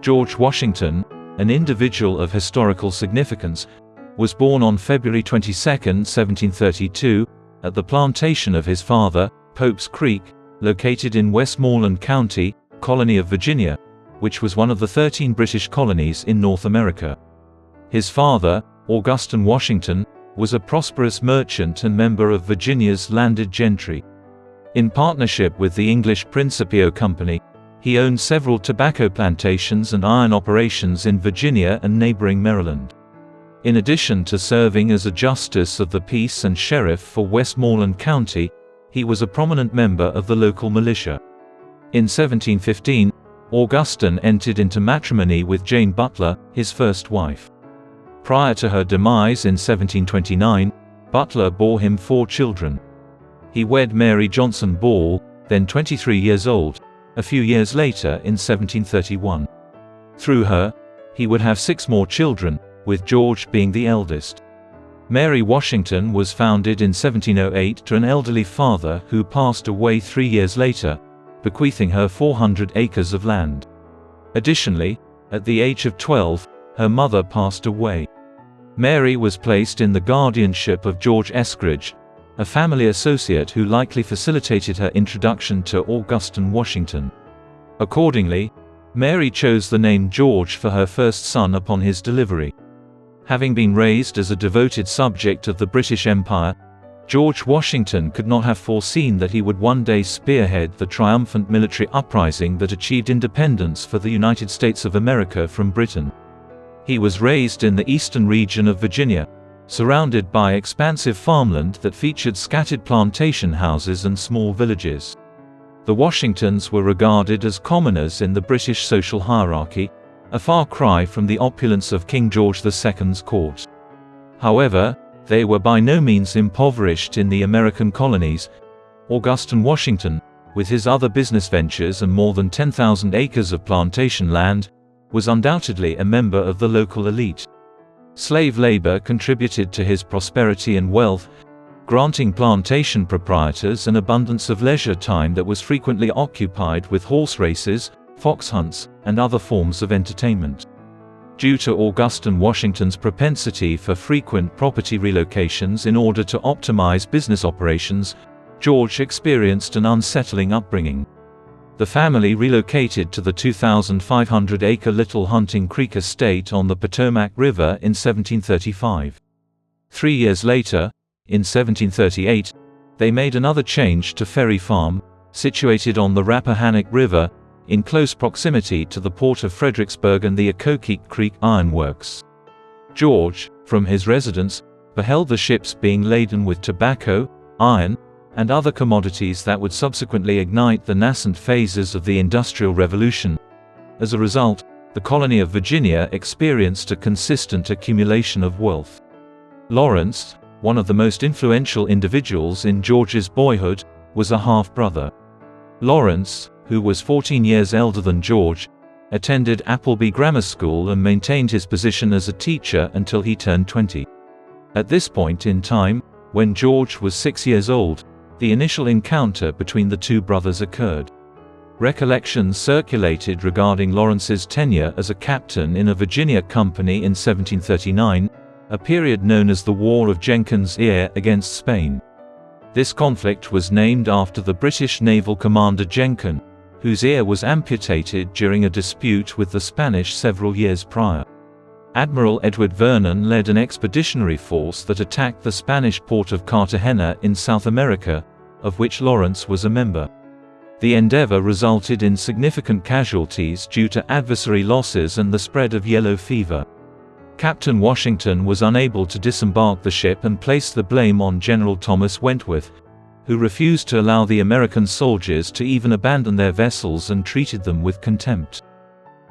George Washington, an individual of historical significance, was born on February 22, 1732, at the plantation of his father, Pope's Creek, located in Westmoreland County, colony of Virginia, which was one of the 13 British colonies in North America. His father, Augustine Washington, was a prosperous merchant and member of Virginia's landed gentry. In partnership with the English Principio Company, he owned several tobacco plantations and iron operations in Virginia and neighboring Maryland. In addition to serving as a justice of the peace and sheriff for Westmoreland County, he was a prominent member of the local militia. In 1715, Augustine entered into matrimony with Jane Butler, his first wife. Prior to her demise in 1729, Butler bore him 4 children. He wed Mary Johnson Ball, then 23 years old, a few years later in 1731. Through her, he would have 6 more children, with George being the eldest. Mary Washington was founded in 1708 to an elderly father who passed away 3 years later, bequeathing her 400 acres of land. Additionally, at the age of 12, her mother passed away. Mary was placed in the guardianship of George Eskridge, a family associate who likely facilitated her introduction to Augustine Washington. Accordingly, Mary chose the name George for her first son upon his delivery. Having been raised as a devoted subject of the British Empire, George Washington could not have foreseen that he would one day spearhead the triumphant military uprising that achieved independence for the United States of America from Britain. He was raised in the eastern region of Virginia, surrounded by expansive farmland that featured scattered plantation houses and small villages. The Washingtons were regarded as commoners in the British social hierarchy, a far cry from the opulence of King George II's court. However, they were by no means impoverished in the American colonies. Augustine Washington, with his other business ventures and more than 10,000 acres of plantation land, was undoubtedly a member of the local elite. Slave labor contributed to his prosperity and wealth, granting plantation proprietors an abundance of leisure time that was frequently occupied with horse races, fox hunts, and other forms of entertainment. Due to Augustine Washington's propensity for frequent property relocations in order to optimize business operations, George experienced an unsettling upbringing. The family relocated to the 2,500-acre Little Hunting Creek estate on the Potomac River in 1735. 3 years later, in 1738, they made another change to Ferry Farm, situated on the Rappahannock River, in close proximity to the port of Fredericksburg and the Occoquan Creek Iron Works. George, from his residence, beheld the ships being laden with tobacco, iron, and other commodities that would subsequently ignite the nascent phases of the Industrial Revolution. As a result, the colony of Virginia experienced a consistent accumulation of wealth. Lawrence, one of the most influential individuals in George's boyhood, was a half-brother. Lawrence, who was 14 years elder than George, attended Appleby Grammar School and maintained his position as a teacher until he turned 20. At this point in time, when George was 6 years old, the initial encounter between the two brothers occurred. Recollections circulated regarding Lawrence's tenure as a captain in a Virginia company in 1739, a period known as the War of Jenkins' Ear against Spain. This conflict was named after the British naval commander Jenkins, whose ear was amputated during a dispute with the Spanish several years prior. Admiral Edward Vernon led an expeditionary force that attacked the Spanish port of Cartagena in South America, of which Lawrence was a member. The endeavor resulted in significant casualties due to adversary losses and the spread of yellow fever. Captain Washington was unable to disembark the ship and placed the blame on General Thomas Wentworth, who refused to allow the American soldiers to even abandon their vessels and treated them with contempt.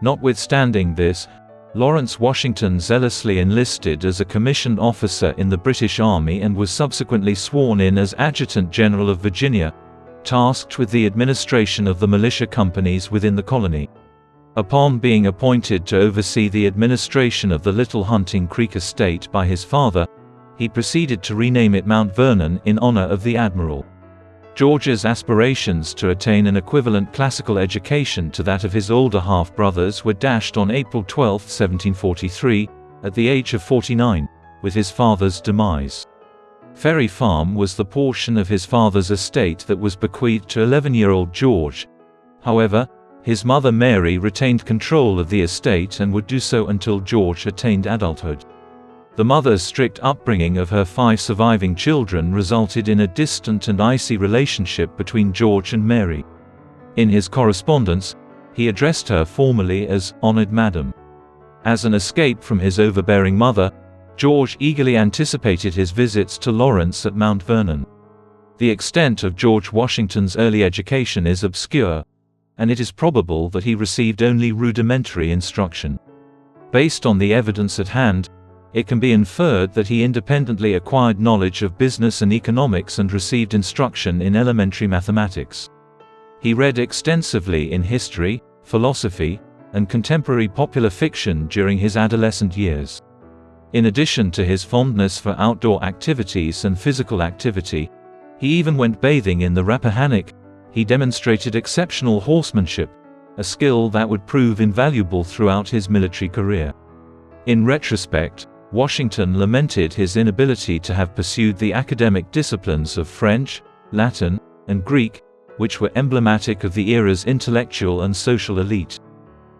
Notwithstanding this, Lawrence Washington zealously enlisted as a commissioned officer in the British Army and was subsequently sworn in as Adjutant General of Virginia, tasked with the administration of the militia companies within the colony. Upon being appointed to oversee the administration of the Little Hunting Creek estate by his father, he proceeded to rename it Mount Vernon in honor of the admiral. George's aspirations to attain an equivalent classical education to that of his older half-brothers were dashed on April 12, 1743, at the age of 49, with his father's demise. Ferry Farm was the portion of his father's estate that was bequeathed to 11-year-old George. However, his mother Mary retained control of the estate and would do so until George attained adulthood. The mother's strict upbringing of her 5 surviving children resulted in a distant and icy relationship between George and Mary. In his correspondence, he addressed her formally as "Honored Madam." As an escape from his overbearing mother, George eagerly anticipated his visits to Lawrence at Mount Vernon. The extent of George Washington's early education is obscure, and it is probable that he received only rudimentary instruction. Based on the evidence at hand, it can be inferred that he independently acquired knowledge of business and economics and received instruction in elementary mathematics. He read extensively in history, philosophy, and contemporary popular fiction during his adolescent years. In addition to his fondness for outdoor activities and physical activity, he even went bathing in the Rappahannock. He demonstrated exceptional horsemanship, a skill that would prove invaluable throughout his military career. In retrospect, Washington lamented his inability to have pursued the academic disciplines of French, Latin, and Greek, which were emblematic of the era's intellectual and social elite.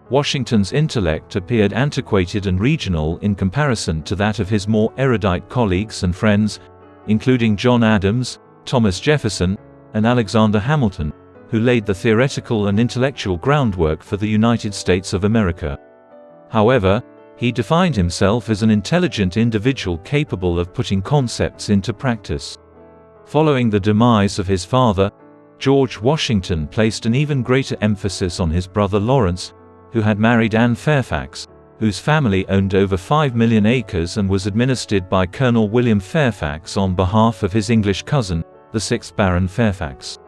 Washington's intellect appeared antiquated and regional in comparison to that of his more erudite colleagues and friends, including John Adams, Thomas Jefferson, and Alexander Hamilton, who laid the theoretical and intellectual groundwork for the United States of America. However, he defined himself as an intelligent individual capable of putting concepts into practice. Following the demise of his father, George Washington placed an even greater emphasis on his brother Lawrence, who had married Anne Fairfax, whose family owned over 5 million acres and was administered by Colonel William Fairfax on behalf of his English cousin, the 6th Baron Fairfax.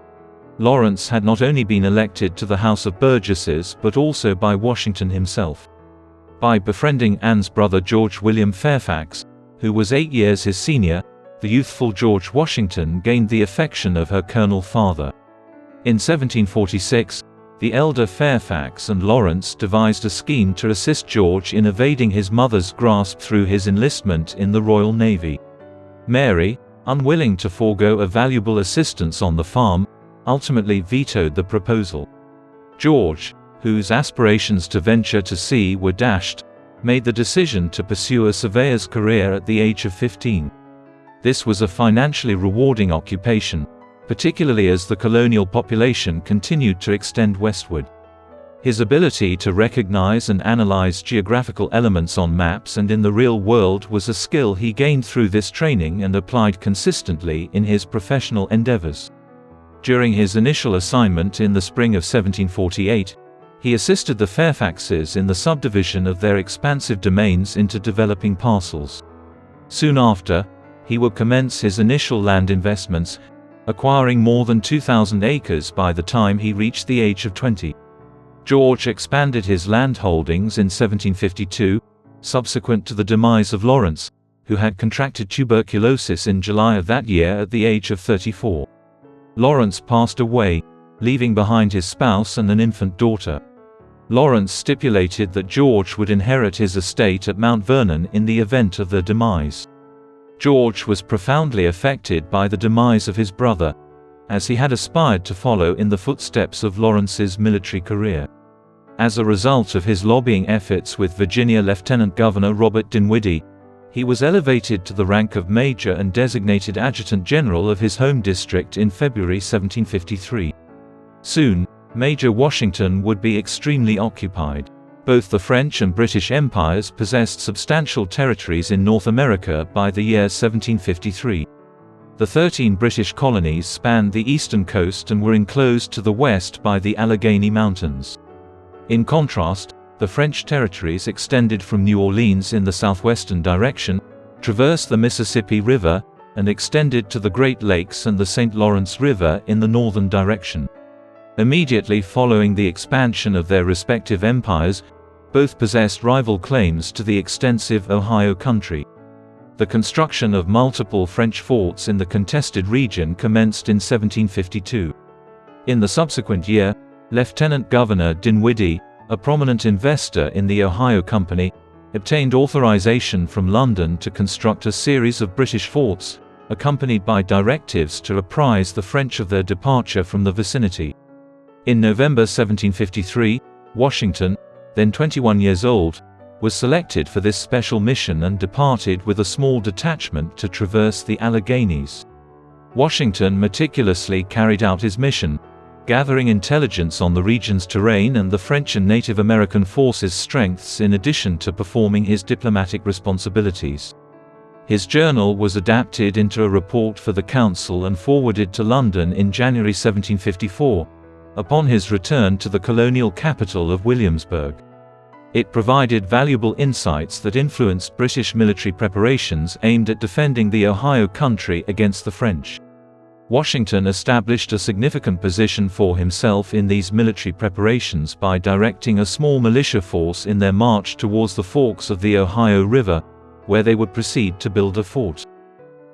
Lawrence had not only been elected to the House of Burgesses but also by Washington himself. By befriending Anne's brother George William Fairfax, who was 8 years his senior, the youthful George Washington gained the affection of her colonel father. In 1746, the elder Fairfax and Lawrence devised a scheme to assist George in evading his mother's grasp through his enlistment in the Royal Navy. Mary, unwilling to forego a valuable assistance on the farm, ultimately vetoed the proposal. George, whose aspirations to venture to sea were dashed, made the decision to pursue a surveyor's career at the age of 15. This was a financially rewarding occupation, particularly as the colonial population continued to extend westward. His ability to recognize and analyze geographical elements on maps and in the real world was a skill he gained through this training and applied consistently in his professional endeavors. During his initial assignment in the spring of 1748, he assisted the Fairfaxes in the subdivision of their expansive domains into developing parcels. Soon after, he would commence his initial land investments, acquiring more than 2,000 acres by the time he reached the age of 20. George expanded his land holdings in 1752, subsequent to the demise of Lawrence, who had contracted tuberculosis in July of that year at the age of 34. Lawrence passed away, leaving behind his spouse and an infant daughter. Lawrence stipulated that George would inherit his estate at Mount Vernon in the event of their demise. George was profoundly affected by the demise of his brother, as he had aspired to follow in the footsteps of Lawrence's military career. As a result of his lobbying efforts with Virginia Lieutenant Governor Robert Dinwiddie, he was elevated to the rank of major and designated adjutant general of his home district in February 1753. Soon, Major Washington would be extremely occupied. Both the French and British empires possessed substantial territories in North America by the year 1753. The 13 British colonies spanned the eastern coast and were enclosed to the west by the Allegheny Mountains. In contrast, the French territories extended from New Orleans in the southwestern direction, traversed the Mississippi River, and extended to the Great Lakes and the St. Lawrence River in the northern direction. Immediately following the expansion of their respective empires, both possessed rival claims to the extensive Ohio country. The construction of multiple French forts in the contested region commenced in 1752. In the subsequent year, Lieutenant Governor Dinwiddie, a prominent investor in the Ohio Company, obtained authorization from London to construct a series of British forts, accompanied by directives to apprise the French of their departure from the vicinity. In November 1753, Washington, then 21 years old, was selected for this special mission and departed with a small detachment to traverse the Alleghenies. Washington meticulously carried out his mission, gathering intelligence on the region's terrain and the French and Native American forces' strengths in addition to performing his diplomatic responsibilities. His journal was adapted into a report for the Council and forwarded to London in January 1754, upon his return to the colonial capital of Williamsburg. It provided valuable insights that influenced British military preparations aimed at defending the Ohio country against the French. Washington established a significant position for himself in these military preparations by directing a small militia force in their march towards the forks of the Ohio River, where they would proceed to build a fort.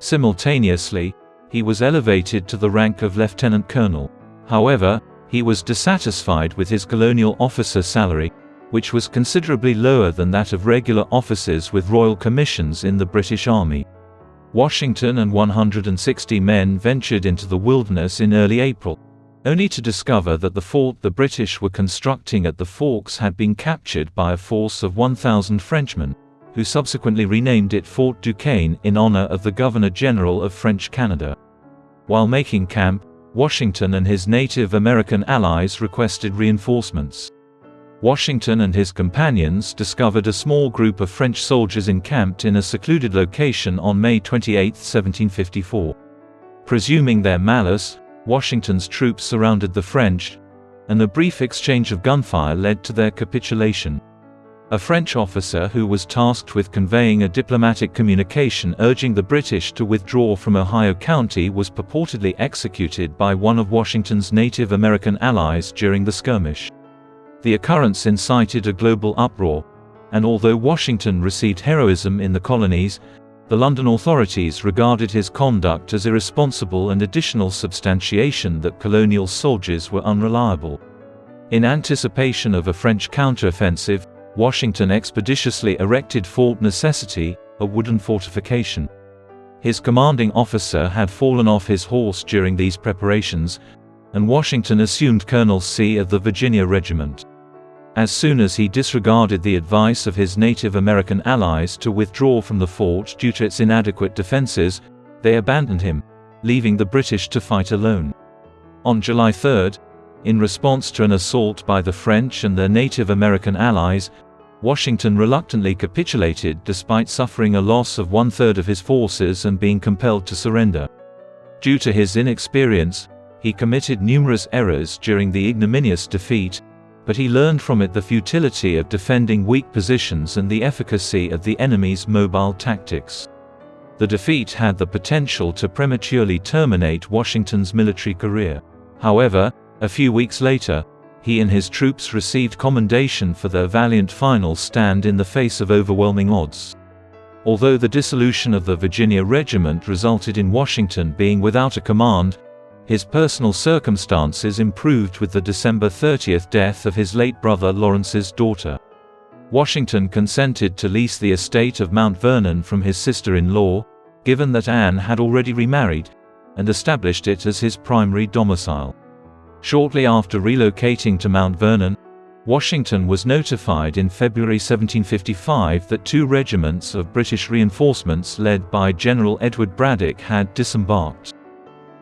Simultaneously, he was elevated to the rank of lieutenant colonel. However, he was dissatisfied with his colonial officer salary, which was considerably lower than that of regular officers with royal commissions in the British Army. Washington and 160 men ventured into the wilderness in early April, only to discover that the fort the British were constructing at the Forks had been captured by a force of 1,000 Frenchmen, who subsequently renamed it Fort Duquesne in honor of the Governor-General of French Canada. While making camp, Washington and his Native American allies requested reinforcements. Washington and his companions discovered a small group of French soldiers encamped in a secluded location on May 28, 1754. Presuming their malice, Washington's troops surrounded the French, and a brief exchange of gunfire led to their capitulation. A French officer who was tasked with conveying a diplomatic communication urging the British to withdraw from Ohio County was purportedly executed by one of Washington's Native American allies during the skirmish. The occurrence incited a global uproar, and although Washington received heroism in the colonies, the London authorities regarded his conduct as irresponsible and additional substantiation that colonial soldiers were unreliable. In anticipation of a French counteroffensive, Washington expeditiously erected Fort Necessity, a wooden fortification. His commanding officer had fallen off his horse during these preparations, and Washington assumed colonelcy of the Virginia Regiment. As soon as he disregarded the advice of his Native American allies to withdraw from the fort due to its inadequate defenses, they abandoned him, leaving the British to fight alone. On July 3, in response to an assault by the French and their Native American allies, Washington reluctantly capitulated despite suffering a loss of one-third of his forces and being compelled to surrender. Due to his inexperience, he committed numerous errors during the ignominious defeat, but he learned from it the futility of defending weak positions and the efficacy of the enemy's mobile tactics. The defeat had the potential to prematurely terminate Washington's military career. However, a few weeks later, he and his troops received commendation for their valiant final stand in the face of overwhelming odds. Although the dissolution of the Virginia Regiment resulted in Washington being without a command, his personal circumstances improved with the December 30th death of his late brother Lawrence's daughter. Washington consented to lease the estate of Mount Vernon from his sister-in-law, given that Anne had already remarried, and established it as his primary domicile. Shortly after relocating to Mount Vernon, Washington was notified in February 1755 that 2 regiments of British reinforcements led by General Edward Braddock had disembarked.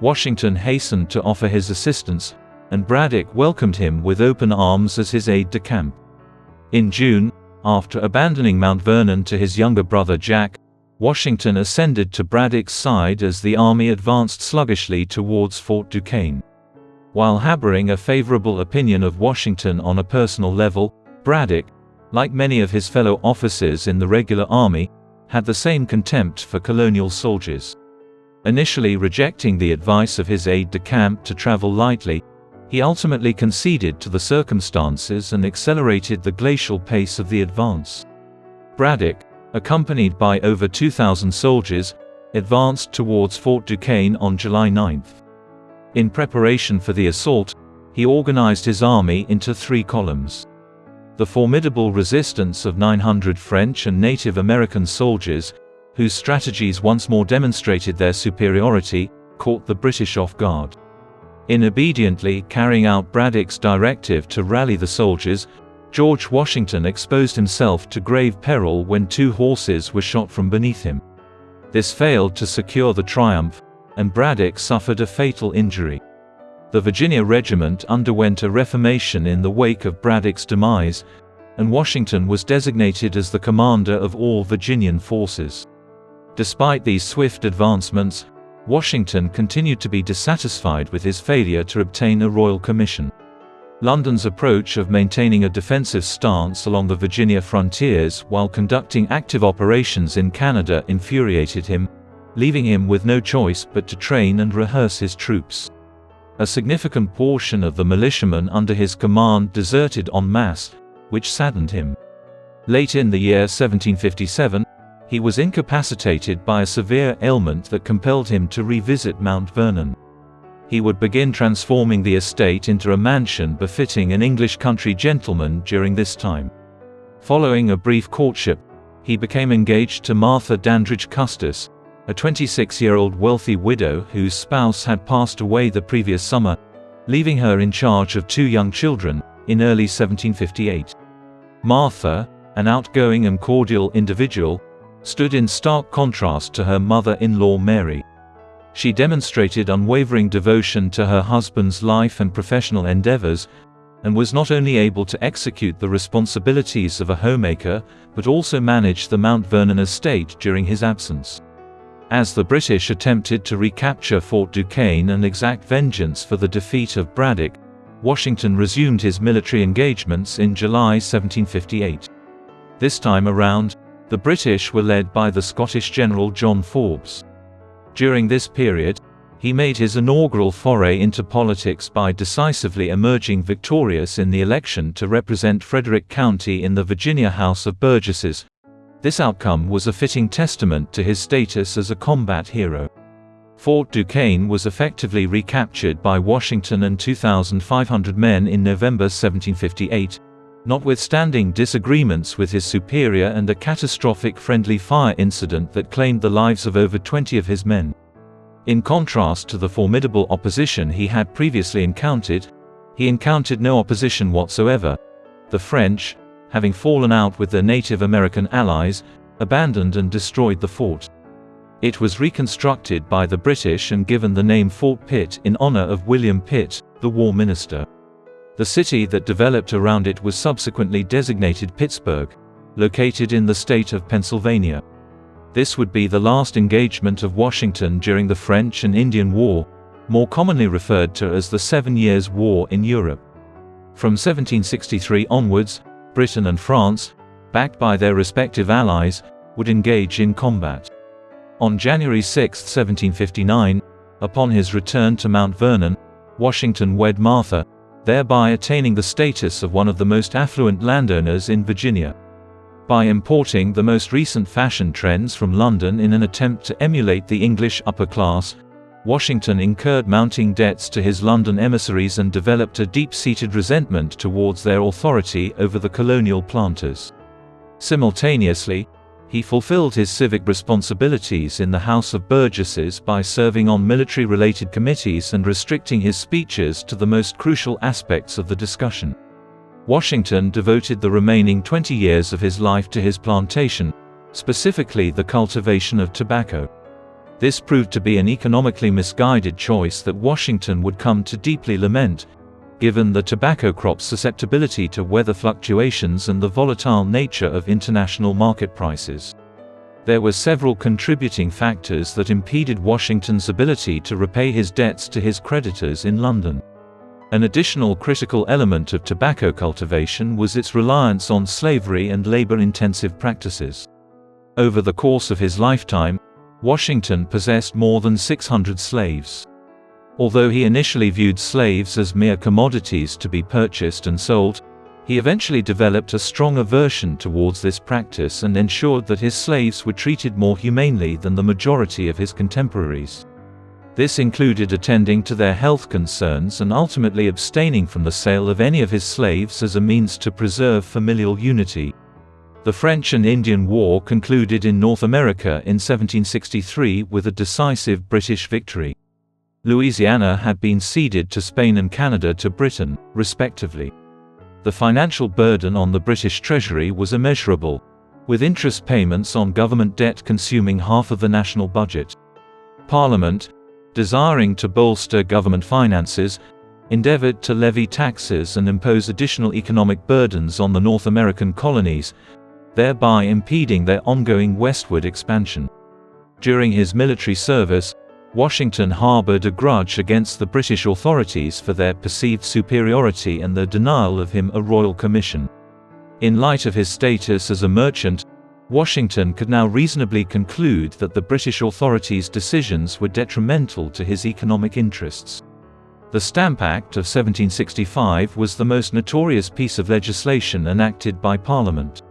Washington hastened to offer his assistance, and Braddock welcomed him with open arms as his aide-de-camp. In June, after abandoning Mount Vernon to his younger brother Jack, Washington ascended to Braddock's side as the army advanced sluggishly towards Fort Duquesne. While harboring a favorable opinion of Washington on a personal level, Braddock, like many of his fellow officers in the regular army, had the same contempt for colonial soldiers. Initially rejecting the advice of his aide-de-camp to travel lightly, he ultimately conceded to the circumstances and accelerated the glacial pace of the advance. Braddock, accompanied by over 2,000 soldiers, advanced towards Fort Duquesne on July 9. In preparation for the assault, he organized his army into 3 columns. The formidable resistance of 900 French and Native American soldiers, whose strategies once more demonstrated their superiority, caught the British off guard. In obediently carrying out Braddock's directive to rally the soldiers, George Washington exposed himself to grave peril when 2 horses were shot from beneath him. This failed to secure the triumph, and Braddock suffered a fatal injury. The Virginia Regiment underwent a reformation in the wake of Braddock's demise, and Washington was designated as the commander of all Virginian forces. Despite these swift advancements, Washington continued to be dissatisfied with his failure to obtain a royal commission. London's approach of maintaining a defensive stance along the Virginia frontiers while conducting active operations in Canada infuriated him, leaving him with no choice but to train and rehearse his troops. A significant portion of the militiamen under his command deserted en masse, which saddened him. Late in the year 1757, he was incapacitated by a severe ailment that compelled him to revisit Mount Vernon. He would begin transforming the estate into a mansion befitting an English country gentleman during this time. Following a brief courtship, he became engaged to Martha Dandridge Custis, a 26-year-old wealthy widow whose spouse had passed away the previous summer, leaving her in charge of 2 young children, in early 1758. Martha, an outgoing and cordial individual, stood in stark contrast to her mother-in-law Mary. She demonstrated unwavering devotion to her husband's life and professional endeavors, and was not only able to execute the responsibilities of a homemaker, but also manage the Mount Vernon estate during his absence. As the British attempted to recapture Fort Duquesne and exact vengeance for the defeat of Braddock, Washington resumed his military engagements in July 1758. This time around, the British were led by the Scottish General John Forbes. During this period, he made his inaugural foray into politics by decisively emerging victorious in the election to represent Frederick County in the Virginia House of Burgesses. This outcome was a fitting testament to his status as a combat hero. Fort Duquesne was effectively recaptured by Washington and 2,500 men in November 1758, notwithstanding disagreements with his superior and a catastrophic friendly fire incident that claimed the lives of over 20 of his men. In contrast to the formidable opposition he had previously encountered, he encountered no opposition whatsoever. The French, having fallen out with their Native American allies, abandoned and destroyed the fort. It was reconstructed by the British and given the name Fort Pitt in honor of William Pitt, the war minister. The city that developed around it was subsequently designated Pittsburgh, located in the state of Pennsylvania. This would be the last engagement of Washington during the French and Indian War, more commonly referred to as the 7 Years' War in Europe. From 1763 onwards, Britain and France, backed by their respective allies, would engage in combat. On January 6, 1759, upon his return to Mount Vernon, Washington wed Martha, thereby attaining the status of one of the most affluent landowners in Virginia. By importing the most recent fashion trends from London in an attempt to emulate the English upper class, Washington incurred mounting debts to his London emissaries and developed a deep-seated resentment towards their authority over the colonial planters. Simultaneously, he fulfilled his civic responsibilities in the House of Burgesses by serving on military-related committees and restricting his speeches to the most crucial aspects of the discussion. Washington devoted the remaining 20 years of his life to his plantation, specifically the cultivation of tobacco. This proved to be an economically misguided choice that Washington would come to deeply lament, given the tobacco crop's susceptibility to weather fluctuations and the volatile nature of international market prices. There were several contributing factors that impeded Washington's ability to repay his debts to his creditors in London. An additional critical element of tobacco cultivation was its reliance on slavery and labor-intensive practices. Over the course of his lifetime, Washington possessed more than 600 slaves. Although he initially viewed slaves as mere commodities to be purchased and sold, He eventually developed a strong aversion towards this practice and ensured that his slaves were treated more humanely than the majority of his contemporaries. This included attending to their health concerns and ultimately abstaining from the sale of any of his slaves as a means to preserve familial unity. The French and Indian War concluded in North America in 1763 with a decisive British victory. Louisiana had been ceded to Spain and Canada to Britain, respectively. The financial burden on the British Treasury was immeasurable, with interest payments on government debt consuming half of the national budget. Parliament, desiring to bolster government finances, endeavored to levy taxes and impose additional economic burdens on the North American colonies, thereby impeding their ongoing westward expansion. During his military service, Washington harbored a grudge against the British authorities for their perceived superiority and their denial of him a royal commission. In light of his status as a merchant, Washington could now reasonably conclude that the British authorities' decisions were detrimental to his economic interests. The Stamp Act of 1765 was the most notorious piece of legislation enacted by Parliament.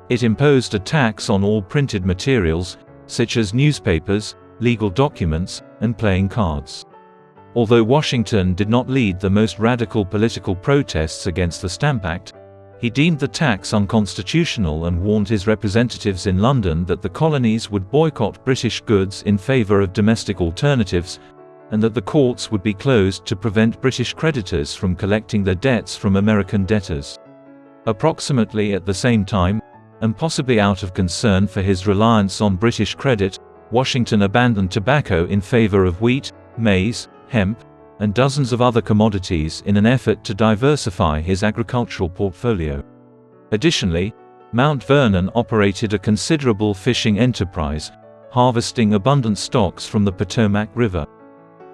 It imposed a tax on all printed materials, such as newspapers, legal documents, and playing cards. Although Washington did not lead the most radical political protests against the Stamp Act, he deemed the tax unconstitutional and warned his representatives in London that the colonies would boycott British goods in favor of domestic alternatives, and that the courts would be closed to prevent British creditors from collecting their debts from American debtors. Approximately at the same time, and possibly out of concern for his reliance on British credit, Washington abandoned tobacco in favor of wheat, maize, hemp, and dozens of other commodities in an effort to diversify his agricultural portfolio. Additionally, Mount Vernon operated a considerable fishing enterprise, harvesting abundant stocks from the Potomac River.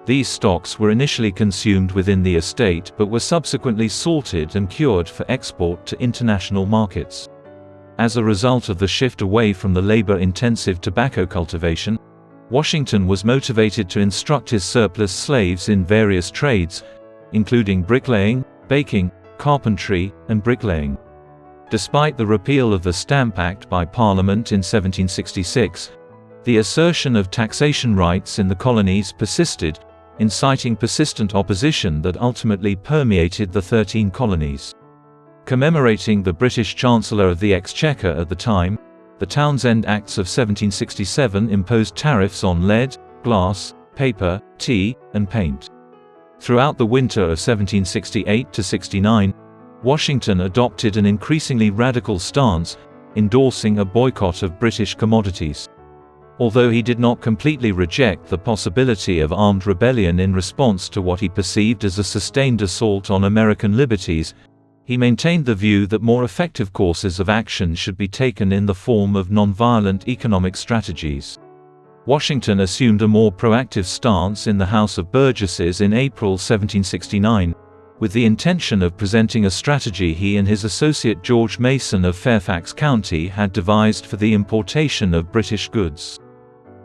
These stocks were initially consumed within the estate but were subsequently salted and cured for export to international markets. As a result of the shift away from the labor-intensive tobacco cultivation, Washington was motivated to instruct his surplus slaves in various trades, including bricklaying, baking, carpentry, and bricklaying. Despite the repeal of the Stamp Act by Parliament in 1766, the assertion of taxation rights in the colonies persisted, inciting persistent opposition that ultimately permeated the 13 colonies. Commemorating the British Chancellor of the Exchequer at the time, the Townshend Acts of 1767 imposed tariffs on lead, glass, paper, tea, and paint. Throughout the winter of 1768–69, Washington adopted an increasingly radical stance, endorsing a boycott of British commodities. Although he did not completely reject the possibility of armed rebellion in response to what he perceived as a sustained assault on American liberties, he maintained the view that more effective courses of action should be taken in the form of nonviolent economic strategies. Washington assumed a more proactive stance in the House of Burgesses in April 1769, with the intention of presenting a strategy he and his associate George Mason of Fairfax County had devised for the importation of British goods.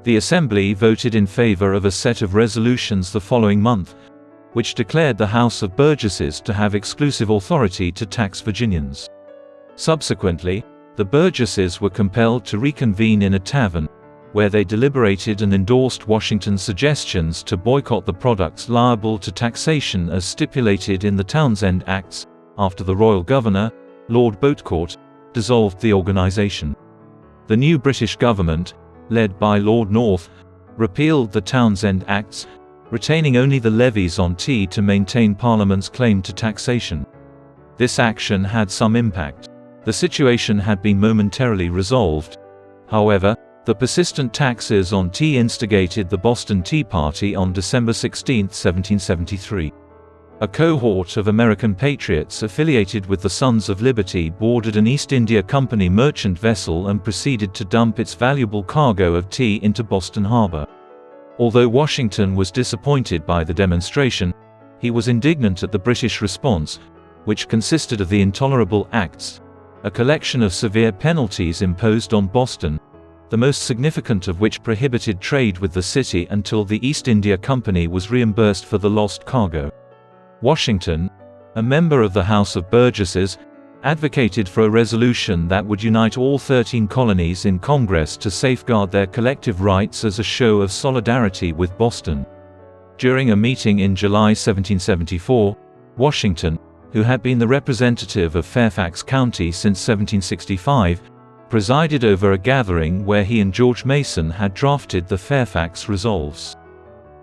The Assembly voted in favor of a set of resolutions the following month, which declared the House of Burgesses to have exclusive authority to tax Virginians. Subsequently, the Burgesses were compelled to reconvene in a tavern, where they deliberated and endorsed Washington's suggestions to boycott the products liable to taxation as stipulated in the Townshend Acts, after the royal governor, Lord Boutcourt, dissolved the organization. The new British government, led by Lord North, repealed the Townshend Acts, retaining only the levies on tea to maintain Parliament's claim to taxation. This action had some impact. The situation had been momentarily resolved. However, the persistent taxes on tea instigated the Boston Tea Party on December 16, 1773. A cohort of American patriots affiliated with the Sons of Liberty boarded an East India Company merchant vessel and proceeded to dump its valuable cargo of tea into Boston Harbor. Although Washington was disappointed by the demonstration, he was indignant at the British response, which consisted of the Intolerable Acts, a collection of severe penalties imposed on Boston, the most significant of which prohibited trade with the city until the East India Company was reimbursed for the lost cargo. Washington, a member of the House of Burgesses, advocated for a resolution that would unite all 13 colonies in Congress to safeguard their collective rights as a show of solidarity with Boston. During a meeting in July 1774, Washington, who had been the representative of Fairfax County since 1765, presided over a gathering where he and George Mason had drafted the Fairfax Resolves.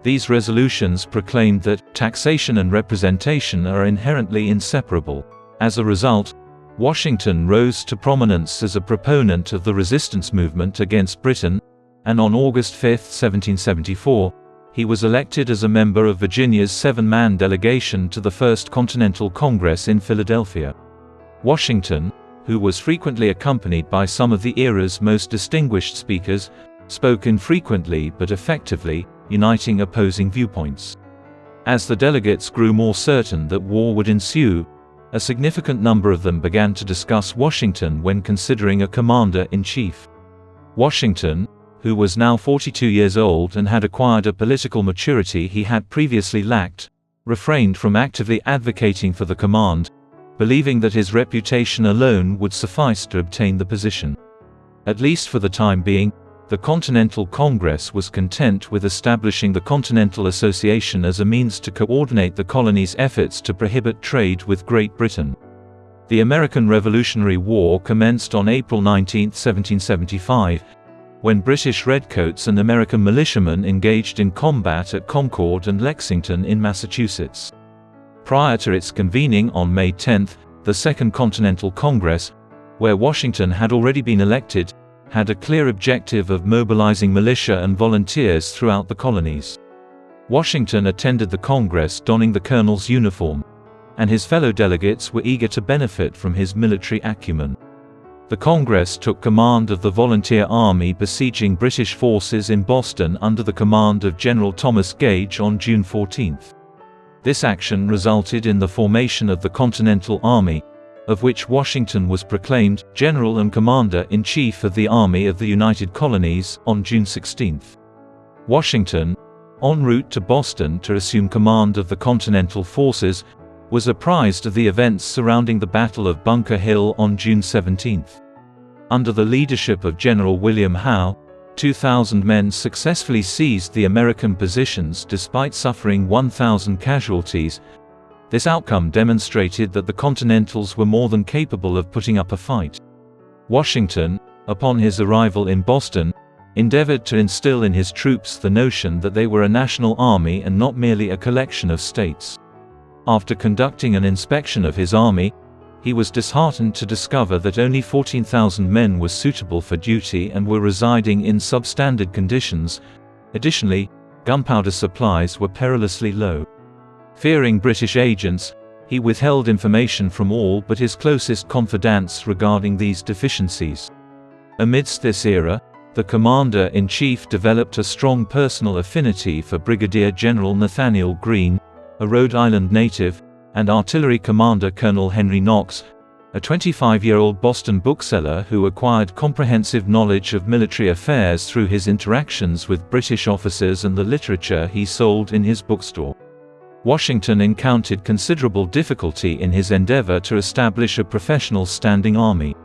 These resolutions proclaimed that taxation and representation are inherently inseparable. As a result, Washington rose to prominence as a proponent of the resistance movement against Britain, and on August 5, 1774, he was elected as a member of Virginia's 7-man delegation to the First Continental Congress in Philadelphia. Washington, who was frequently accompanied by some of the era's most distinguished speakers, spoke infrequently but effectively, uniting opposing viewpoints. As the delegates grew more certain that war would ensue, a significant number of them began to discuss Washington when considering a commander-in-chief. Washington, who was now 42 years old and had acquired a political maturity he had previously lacked, refrained from actively advocating for the command, believing that his reputation alone would suffice to obtain the position. At least for the time being, the Continental Congress was content with establishing the Continental Association as a means to coordinate the colony's efforts to prohibit trade with Great Britain. The American Revolutionary War commenced on April 19, 1775, when British redcoats and American militiamen engaged in combat at Concord and Lexington in Massachusetts. Prior to its convening on May 10, the Second Continental Congress, where Washington had already been elected, had a clear objective of mobilizing militia and volunteers throughout the colonies. Washington attended the Congress donning the colonel's uniform, and his fellow delegates were eager to benefit from his military acumen. The Congress took command of the volunteer army besieging British forces in Boston under the command of General Thomas Gage on June 14. This action resulted in the formation of the Continental Army, of which Washington was proclaimed General and Commander-in-Chief of the Army of the United Colonies on June 16. Washington, en route to Boston to assume command of the Continental forces, was apprised of the events surrounding the Battle of Bunker Hill on June 17. Under the leadership of General William Howe, 2,000 men successfully seized the American positions despite suffering 1,000 casualties. This outcome demonstrated that the Continentals were more than capable of putting up a fight. Washington, upon his arrival in Boston, endeavored to instill in his troops the notion that they were a national army and not merely a collection of states. After conducting an inspection of his army, he was disheartened to discover that only 14,000 men were suitable for duty and were residing in substandard conditions. Additionally, gunpowder supplies were perilously low. Fearing British agents, he withheld information from all but his closest confidants regarding these deficiencies. Amidst this era, the Commander-in-Chief developed a strong personal affinity for Brigadier General Nathaniel Greene, a Rhode Island native, and Artillery Commander Colonel Henry Knox, a 25-year-old Boston bookseller who acquired comprehensive knowledge of military affairs through his interactions with British officers and the literature he sold in his bookstore. Washington encountered considerable difficulty in his endeavor to establish a professional standing army.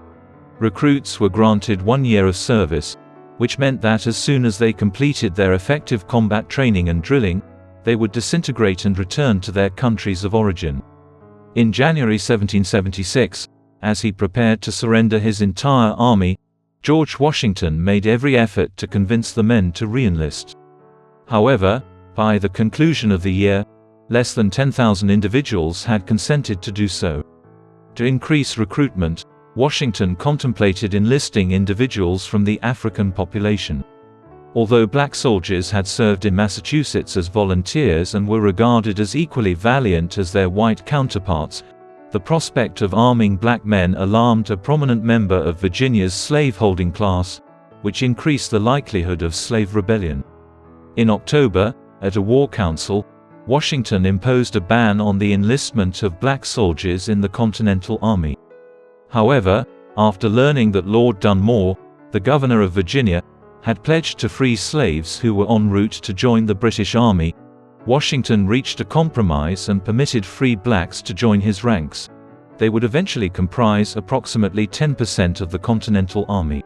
Recruits were granted 1 year of service, which meant that as soon as they completed their effective combat training and drilling, they would disintegrate and return to their countries of origin. In January 1776, as he prepared to surrender his entire army, George Washington made every effort to convince the men to re-enlist. However, by the conclusion of the year, less than 10,000 individuals had consented to do so. To increase recruitment, Washington contemplated enlisting individuals from the African population. Although black soldiers had served in Massachusetts as volunteers and were regarded as equally valiant as their white counterparts, the prospect of arming black men alarmed a prominent member of Virginia's slave-holding class, which increased the likelihood of slave rebellion. In October, at a war council, Washington imposed a ban on the enlistment of black soldiers in the Continental Army. However, after learning that Lord Dunmore, the governor of Virginia, had pledged to free slaves who were en route to join the British Army, Washington reached a compromise and permitted free blacks to join his ranks. they would eventually comprise approximately 10% of the Continental Army.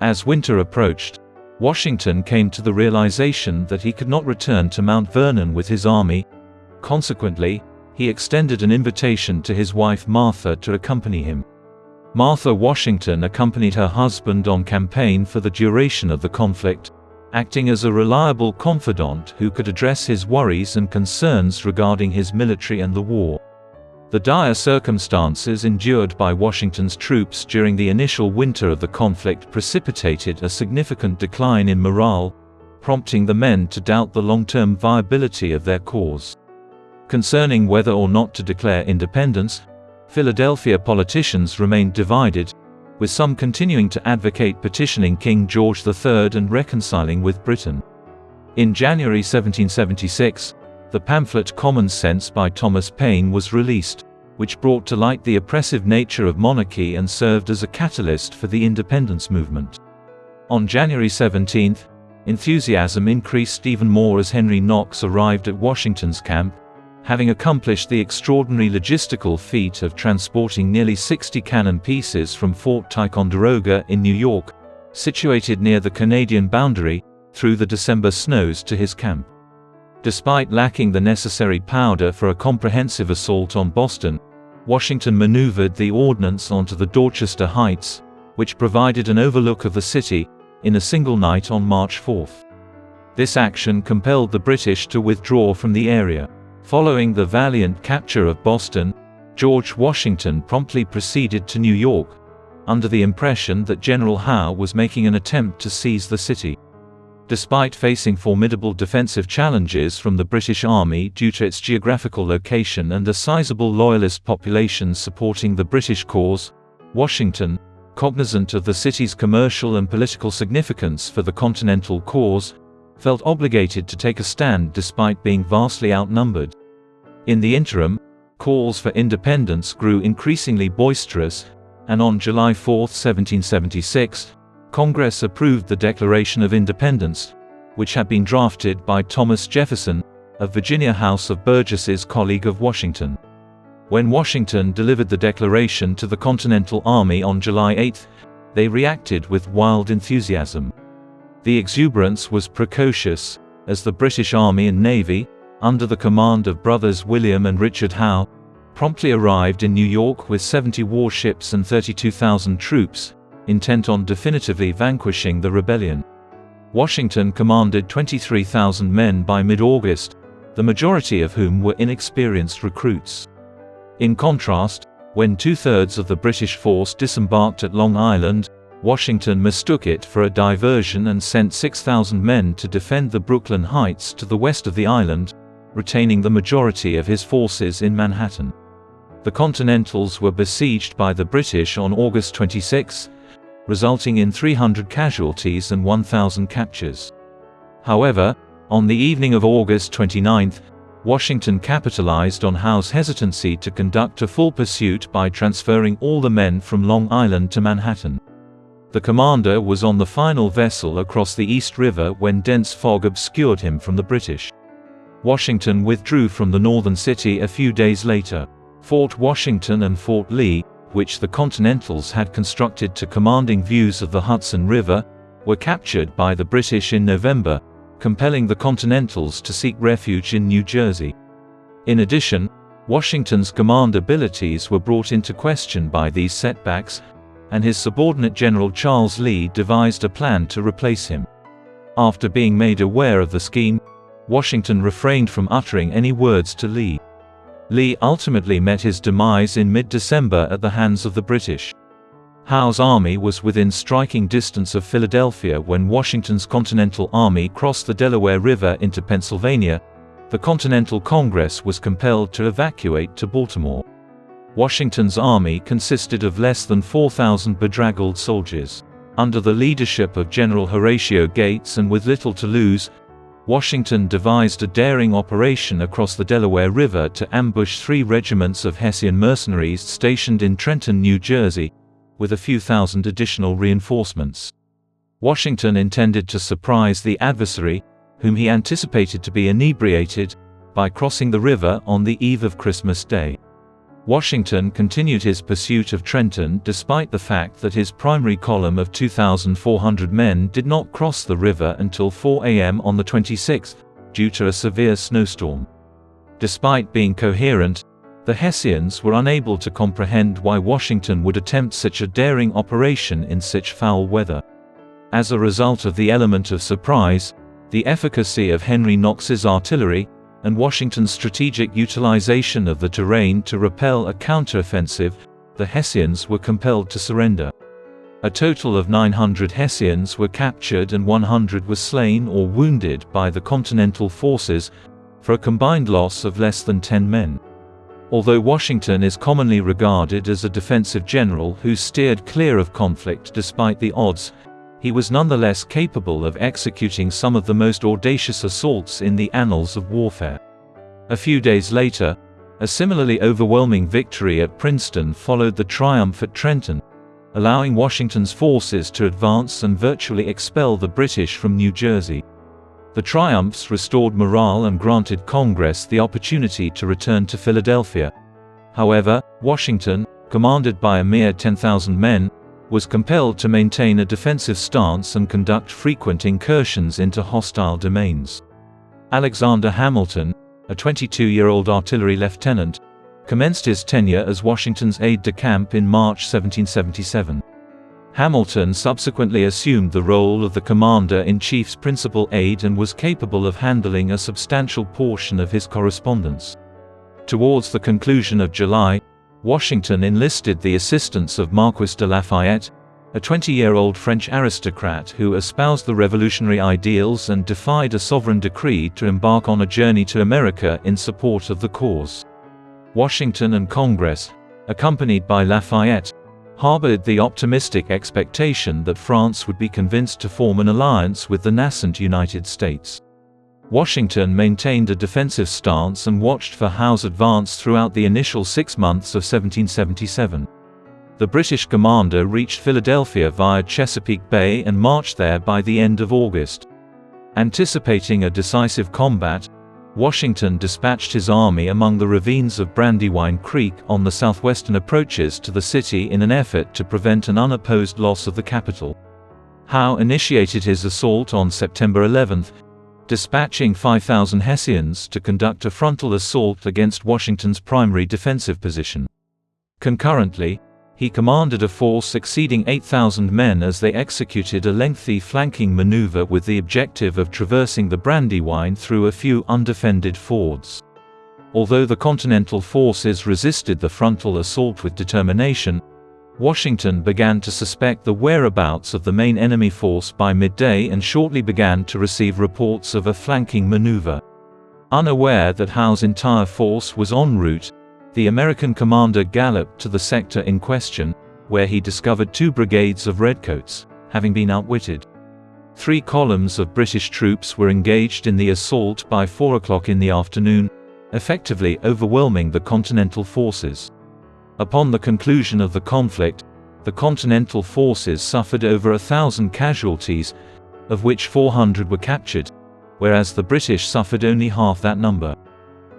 As winter approached, Washington came to the realization that he could not return to Mount Vernon with his army. Consequently, he extended an invitation to his wife Martha to accompany him. Martha Washington accompanied her husband on campaign for the duration of the conflict, acting as a reliable confidant who could address his worries and concerns regarding his military and the war. The dire circumstances endured by Washington's troops during the initial winter of the conflict precipitated a significant decline in morale, prompting the men to doubt the long-term viability of their cause. Concerning whether or not to declare independence, Philadelphia politicians remained divided, with some continuing to advocate petitioning King George III and reconciling with Britain. In January 1776, the pamphlet Common Sense by Thomas Paine was released, which brought to light the oppressive nature of monarchy and served as a catalyst for the independence movement. On January 17, enthusiasm increased even more as Henry Knox arrived at Washington's camp, having accomplished the extraordinary logistical feat of transporting nearly 60 cannon pieces from Fort Ticonderoga in New York, situated near the Canadian boundary, through the December snows to his camp. Despite lacking the necessary powder for a comprehensive assault on Boston, Washington maneuvered the ordnance onto the Dorchester Heights, which provided an overlook of the city, in a single night on March 4. This action compelled the British to withdraw from the area. Following the valiant capture of Boston, George Washington promptly proceeded to New York, under the impression that General Howe was making an attempt to seize the city. Despite facing formidable defensive challenges from the British Army due to its geographical location and a sizable loyalist population supporting the British cause, Washington, cognizant of the city's commercial and political significance for the Continental cause, felt obligated to take a stand despite being vastly outnumbered. In the interim, calls for independence grew increasingly boisterous, and on July 4, 1776, Congress approved the Declaration of Independence, which had been drafted by Thomas Jefferson, a Virginia House of Burgesses colleague of Washington. When Washington delivered the declaration to the Continental Army on July 8, they reacted with wild enthusiasm. The exuberance was precocious, as the British Army and Navy, under the command of brothers William and Richard Howe, promptly arrived in New York with 70 warships and 32,000 troops, intent on definitively vanquishing the rebellion. Washington commanded 23,000 men by mid-August, the majority of whom were inexperienced recruits. In contrast, when two-thirds of the British force disembarked at Long Island, Washington mistook it for a diversion and sent 6,000 men to defend the Brooklyn Heights to the west of the island, retaining the majority of his forces in Manhattan. The Continentals were besieged by the British on August 26, resulting in 300 casualties and 1,000 captures. However, on the evening of August 29, Washington capitalized on Howe's hesitancy to conduct a full pursuit by transferring all the men from Long Island to Manhattan. The commander was on the final vessel across the East River when dense fog obscured him from the British. Washington withdrew from the northern city a few days later. Fort Washington and Fort Lee, which the Continentals had constructed to commanding views of the Hudson River, were captured by the British in November, compelling the Continentals to seek refuge in New Jersey. In addition, Washington's command abilities were brought into question by these setbacks, and his subordinate General Charles Lee devised a plan to replace him. After being made aware of the scheme, Washington refrained from uttering any words to Lee. Lee ultimately met his demise in mid-December at the hands of the British. Howe's army was within striking distance of Philadelphia when Washington's Continental Army crossed the Delaware River into Pennsylvania. The Continental Congress was compelled to evacuate to Baltimore. Washington's army consisted of less than 4,000 bedraggled soldiers. Under the leadership of General Horatio Gates and with little to lose, Washington devised a daring operation across the Delaware River to ambush 3 regiments of Hessian mercenaries stationed in Trenton, New Jersey, with a few thousand additional reinforcements. Washington intended to surprise the adversary, whom he anticipated to be inebriated, by crossing the river on the eve of Christmas Day. Washington continued his pursuit of Trenton despite the fact that his primary column of 2,400 men did not cross the river until 4 a.m. on the 26th, due to a severe snowstorm. Despite being coherent, the Hessians were unable to comprehend why Washington would attempt such a daring operation in such foul weather. As a result of the element of surprise, the efficacy of Henry Knox's artillery, and Washington's strategic utilization of the terrain to repel a counteroffensive, the Hessians were compelled to surrender. A total of 900 Hessians were captured and 100 were slain or wounded by the Continental forces, for a combined loss of less than 10 men. Although Washington is commonly regarded as a defensive general who steered clear of conflict despite the odds, he was nonetheless capable of executing some of the most audacious assaults in the annals of warfare. A few days later, a similarly overwhelming victory at Princeton followed the triumph at Trenton, allowing Washington's forces to advance and virtually expel the British from New Jersey. The triumphs restored morale and granted Congress the opportunity to return to Philadelphia. However, Washington, commanded by a mere 10,000 men, was compelled to maintain a defensive stance and conduct frequent incursions into hostile domains. Alexander Hamilton, a 22-year-old artillery lieutenant, commenced his tenure as Washington's aide-de-camp in March 1777. Hamilton subsequently assumed the role of the commander-in-chief's principal aide and was capable of handling a substantial portion of his correspondence. Towards the conclusion of July, Washington enlisted the assistance of Marquis de Lafayette, a 20-year-old French aristocrat who espoused the revolutionary ideals and defied a sovereign decree to embark on a journey to America in support of the cause. Washington and Congress, accompanied by Lafayette, harbored the optimistic expectation that France would be convinced to form an alliance with the nascent United States. Washington maintained a defensive stance and watched for Howe's advance throughout the initial 6 months of 1777. The British commander reached Philadelphia via Chesapeake Bay and marched there by the end of August. Anticipating a decisive combat, Washington dispatched his army among the ravines of Brandywine Creek on the southwestern approaches to the city in an effort to prevent an unopposed loss of the capital. Howe initiated his assault on September 11, dispatching 5,000 Hessians to conduct a frontal assault against Washington's primary defensive position. Concurrently, he commanded a force exceeding 8,000 men as they executed a lengthy flanking maneuver with the objective of traversing the Brandywine through a few undefended fords. Although the Continental forces resisted the frontal assault with determination, Washington began to suspect the whereabouts of the main enemy force by midday and shortly began to receive reports of a flanking maneuver. Unaware that Howe's entire force was en route, the American commander galloped to the sector in question, where he discovered 2 brigades of redcoats, having been outwitted. 3 columns of British troops were engaged in the assault by 4 o'clock in the afternoon, effectively overwhelming the Continental forces. Upon the conclusion of the conflict, the Continental forces suffered over 1,000 casualties, of which 400 were captured, whereas the British suffered only half that number.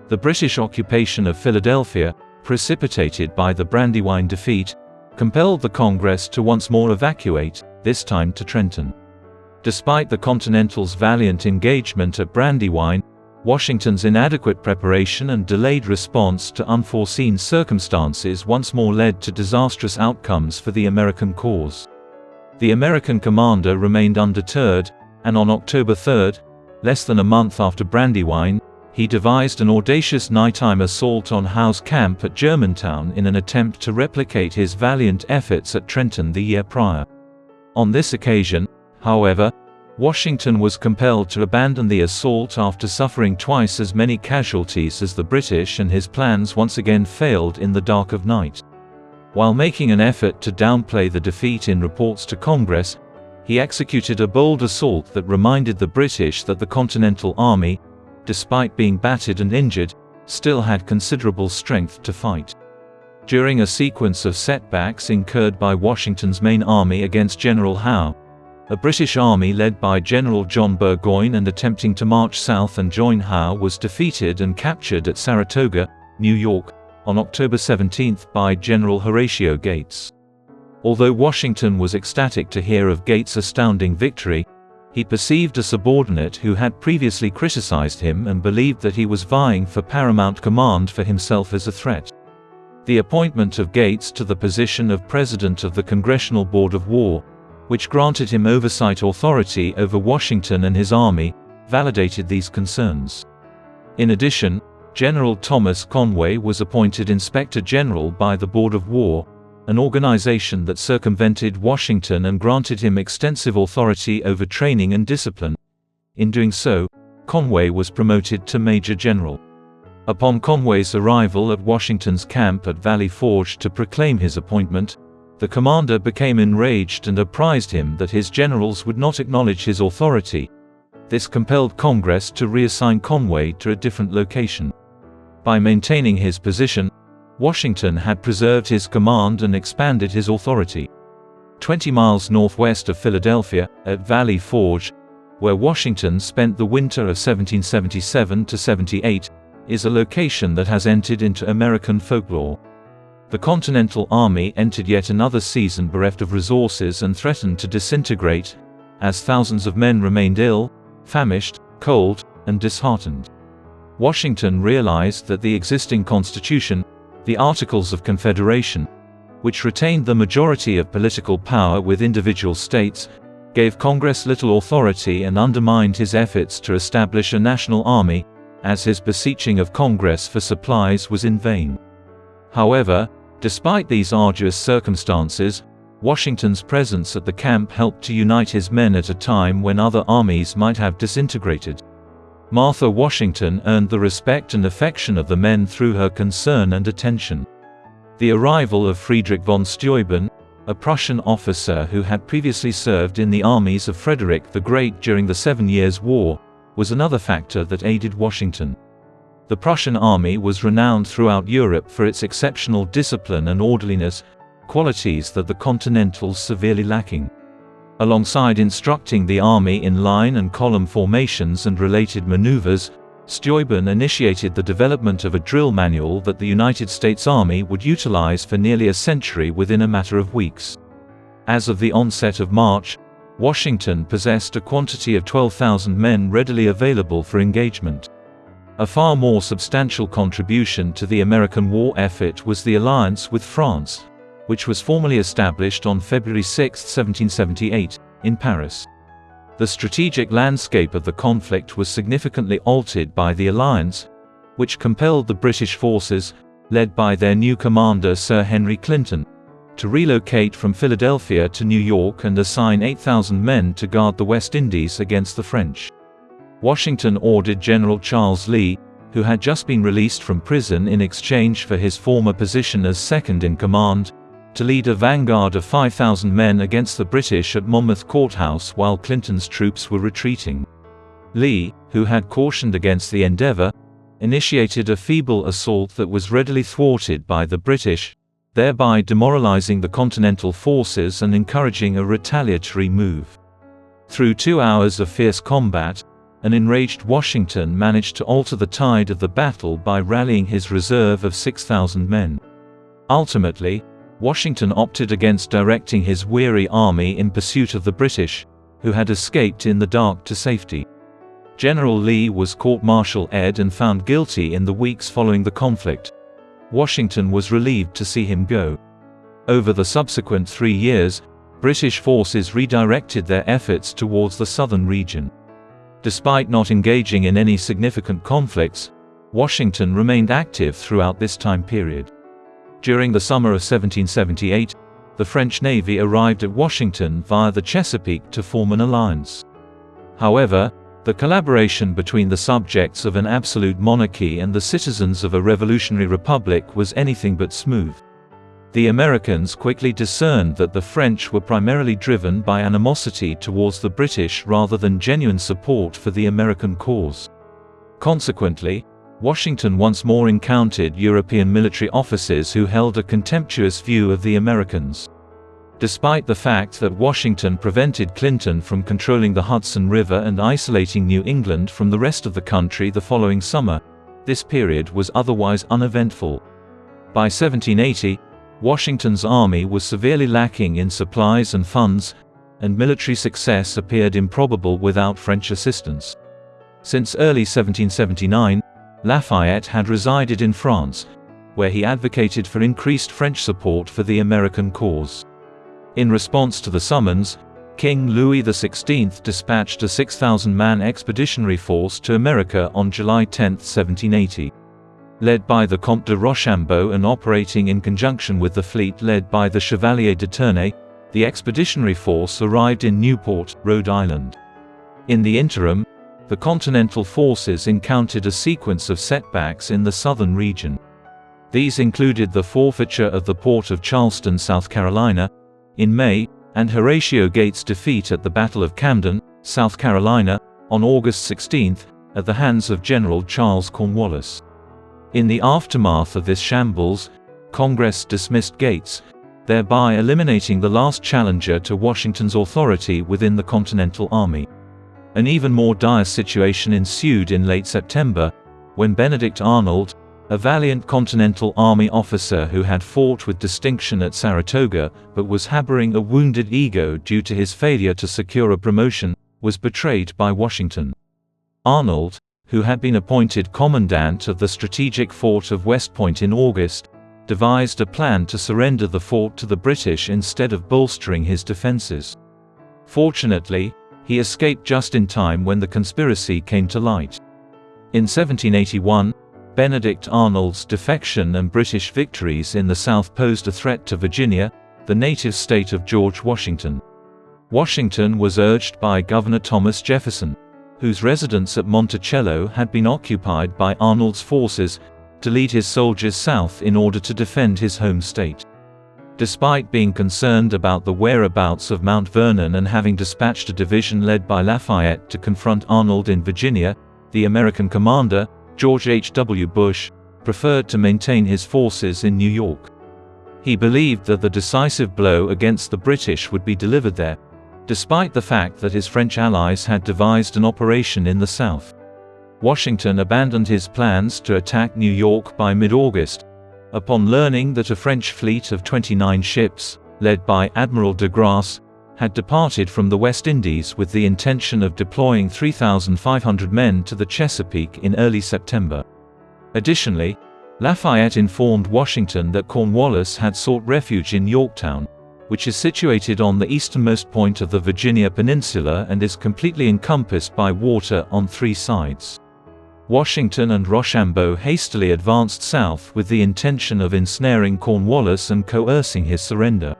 The British occupation of Philadelphia, precipitated by the Brandywine defeat, compelled the Congress to once more evacuate, this time to Trenton. Despite the Continental's valiant engagement at Brandywine, Washington's inadequate preparation and delayed response to unforeseen circumstances once more led to disastrous outcomes for the American cause. The American commander remained undeterred, and on October 3, less than a month after Brandywine, he devised an audacious nighttime assault on Howe's camp at Germantown in an attempt to replicate his valiant efforts at Trenton the year prior. On this occasion, however, Washington was compelled to abandon the assault after suffering twice as many casualties as the British, and his plans once again failed in the dark of night. While making an effort to downplay the defeat in reports to Congress, he executed a bold assault that reminded the British that the Continental Army, despite being battered and injured, still had considerable strength to fight. During a sequence of setbacks incurred by Washington's main army against General Howe, a British army led by General John Burgoyne and attempting to march south and join Howe was defeated and captured at Saratoga, New York, on October 17 by General Horatio Gates. Although Washington was ecstatic to hear of Gates' astounding victory, he perceived a subordinate who had previously criticized him and believed that he was vying for paramount command for himself as a threat. The appointment of Gates to the position of President of the Congressional Board of War, which granted him oversight authority over Washington and his army, validated these concerns. In addition, General Thomas Conway was appointed Inspector General by the Board of War, an organization that circumvented Washington and granted him extensive authority over training and discipline. In doing so, Conway was promoted to Major General. Upon Conway's arrival at Washington's camp at Valley Forge to proclaim his appointment, the commander became enraged and apprised him that his generals would not acknowledge his authority. This compelled Congress to reassign Conway to a different location. By maintaining his position, Washington had preserved his command and expanded his authority. 20 miles northwest of Philadelphia, at Valley Forge, where Washington spent the winter of 1777–78, is a location that has entered into American folklore. The Continental Army entered yet another season bereft of resources and threatened to disintegrate, as thousands of men remained ill, famished, cold, and disheartened. Washington realized that the existing Constitution, the Articles of Confederation, which retained the majority of political power with individual states, gave Congress little authority and undermined his efforts to establish a national army, as his beseeching of Congress for supplies was in vain. However, despite these arduous circumstances, Washington's presence at the camp helped to unite his men at a time when other armies might have disintegrated. Martha Washington earned the respect and affection of the men through her concern and attention. The arrival of Friedrich von Steuben, a Prussian officer who had previously served in the armies of Frederick the Great during the 7 Years' War, was another factor that aided Washington. The Prussian army was renowned throughout Europe for its exceptional discipline and orderliness, qualities that the Continentals severely lacking. Alongside instructing the army in line and column formations and related maneuvers, Steuben initiated the development of a drill manual that the United States Army would utilize for nearly a century within a matter of weeks. As of the onset of March, Washington possessed a quantity of 12,000 men readily available for engagement. A far more substantial contribution to the American war effort was the alliance with France, which was formally established on February 6, 1778, in Paris. The strategic landscape of the conflict was significantly altered by the alliance, which compelled the British forces, led by their new commander Sir Henry Clinton, to relocate from Philadelphia to New York and assign 8,000 men to guard the West Indies against the French. Washington ordered General Charles Lee, who had just been released from prison in exchange for his former position as second-in-command, to lead a vanguard of 5,000 men against the British at Monmouth Courthouse while Clinton's troops were retreating. Lee, who had cautioned against the endeavor, initiated a feeble assault that was readily thwarted by the British, thereby demoralizing the Continental forces and encouraging a retaliatory move. Through 2 hours of fierce combat, an enraged Washington managed to alter the tide of the battle by rallying his reserve of 6,000 men. Ultimately, Washington opted against directing his weary army in pursuit of the British, who had escaped in the dark to safety. General Lee was court-martialed and found guilty in the weeks following the conflict. Washington was relieved to see him go. Over the subsequent 3 years, British forces redirected their efforts towards the southern region. Despite not engaging in any significant conflicts, Washington remained active throughout this time period. During the summer of 1778, the French Navy arrived at Washington via the Chesapeake to form an alliance. However, the collaboration between the subjects of an absolute monarchy and the citizens of a revolutionary republic was anything but smooth. The Americans quickly discerned that the French were primarily driven by animosity towards the British rather than genuine support for the American cause. Consequently, Washington once more encountered European military officers who held a contemptuous view of the Americans. Despite the fact that Washington prevented Clinton from controlling the Hudson River and isolating New England from the rest of the country the following summer, this period was otherwise uneventful. By 1780, Washington's army was severely lacking in supplies and funds, and military success appeared improbable without French assistance. Since early 1779, Lafayette had resided in France, where he advocated for increased French support for the American cause. In response to the summons, King Louis XVI dispatched a 6,000-man expeditionary force to America on July 10, 1780. Led by the Comte de Rochambeau and operating in conjunction with the fleet led by the Chevalier de Ternay, the expeditionary force arrived in Newport, Rhode Island. In the interim, the Continental forces encountered a sequence of setbacks in the southern region. These included the forfeiture of the port of Charleston, South Carolina, in May, and Horatio Gates' defeat at the Battle of Camden, South Carolina, on August 16, at the hands of General Charles Cornwallis. In the aftermath of this shambles, Congress dismissed Gates, thereby eliminating the last challenger to Washington's authority within the Continental Army. An even more dire situation ensued in late September, when Benedict Arnold, a valiant Continental Army officer who had fought with distinction at Saratoga but was harboring a wounded ego due to his failure to secure a promotion, was betrayed by Washington. Arnold, who had been appointed commandant of the strategic fort of West Point in August, devised a plan to surrender the fort to the British instead of bolstering his defenses. Fortunately, he escaped just in time when the conspiracy came to light. In 1781, Benedict Arnold's defection and British victories in the South posed a threat to Virginia, the native state of George Washington. Washington was urged by Governor Thomas Jefferson, whose residence at Monticello had been occupied by Arnold's forces, to lead his soldiers south in order to defend his home state. Despite being concerned about the whereabouts of Mount Vernon and having dispatched a division led by Lafayette to confront Arnold in Virginia, the American commander, George H.W. Bush, preferred to maintain his forces in New York. He believed that the decisive blow against the British would be delivered there, despite the fact that his French allies had devised an operation in the South. Washington abandoned his plans to attack New York by mid-August, upon learning that a French fleet of 29 ships, led by Admiral de Grasse, had departed from the West Indies with the intention of deploying 3,500 men to the Chesapeake in early September. Additionally, Lafayette informed Washington that Cornwallis had sought refuge in Yorktown, which is situated on the easternmost point of the Virginia Peninsula and is completely encompassed by water on 3 sides. Washington and Rochambeau hastily advanced south with the intention of ensnaring Cornwallis and coercing his surrender.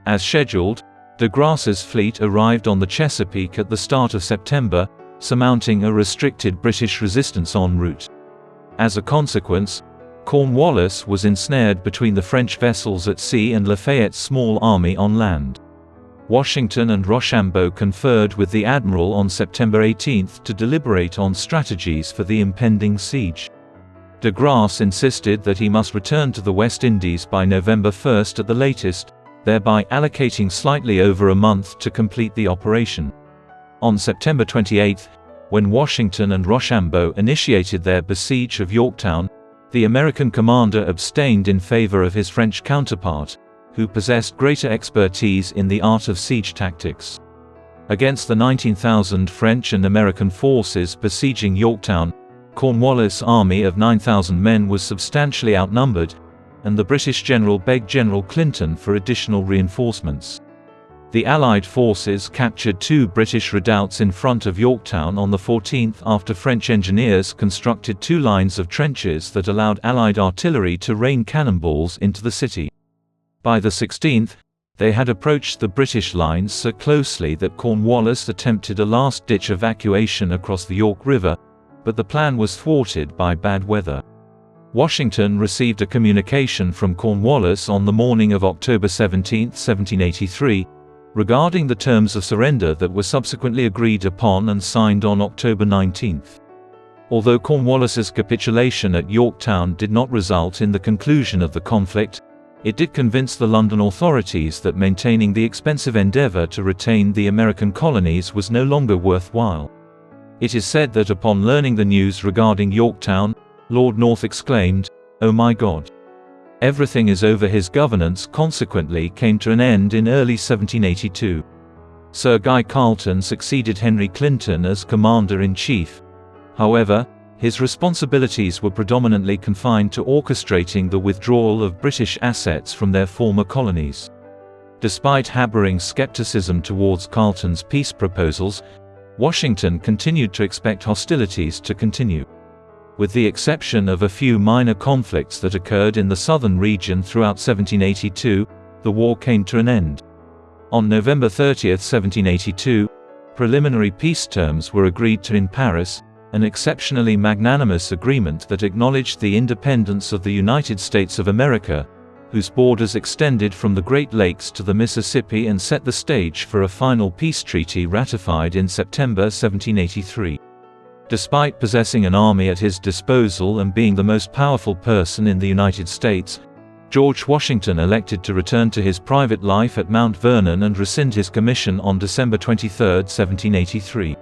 As scheduled, de Grasse's fleet arrived on the Chesapeake at the start of September, surmounting a restricted British resistance en route. As a consequence, Cornwallis was ensnared between the French vessels at sea and Lafayette's small army on land. Washington and Rochambeau conferred with the admiral on September 18 to deliberate on strategies for the impending siege. De Grasse insisted that he must return to the West Indies by November 1 at the latest, thereby allocating slightly over a month to complete the operation. On September 28, when Washington and Rochambeau initiated their besiege of Yorktown, the American commander abstained in favor of his French counterpart, who possessed greater expertise in the art of siege tactics. Against the 19,000 French and American forces besieging Yorktown, Cornwallis' army of 9,000 men was substantially outnumbered, and the British general begged General Clinton for additional reinforcements. The Allied forces captured 2 British redoubts in front of Yorktown on the 14th after French engineers constructed 2 lines of trenches that allowed Allied artillery to rain cannonballs into the city. By the 16th, they had approached the British lines so closely that Cornwallis attempted a last-ditch evacuation across the York River, but the plan was thwarted by bad weather. Washington received a communication from Cornwallis on the morning of October 17, 1783, regarding the terms of surrender that were subsequently agreed upon and signed on October 19. Although Cornwallis's capitulation at Yorktown did not result in the conclusion of the conflict, it did convince the London authorities that maintaining the expensive endeavor to retain the American colonies was no longer worthwhile. It is said that upon learning the news regarding Yorktown, Lord North exclaimed, "Oh my God! Everything is over. His governance consequently came to an end in early 1782. Sir Guy Carleton succeeded Henry Clinton as commander-in-chief. However, his responsibilities were predominantly confined to orchestrating the withdrawal of British assets from their former colonies. Despite harboring skepticism towards Carleton's peace proposals, Washington continued to expect hostilities to continue. With the exception of a few minor conflicts that occurred in the southern region throughout 1782, the war came to an end. On November 30, 1782, preliminary peace terms were agreed to in Paris, an exceptionally magnanimous agreement that acknowledged the independence of the United States of America, whose borders extended from the Great Lakes to the Mississippi, and set the stage for a final peace treaty ratified in September 1783. Despite possessing an army at his disposal and being the most powerful person in the United States, George Washington elected to return to his private life at Mount Vernon and rescind his commission on December 23, 1783.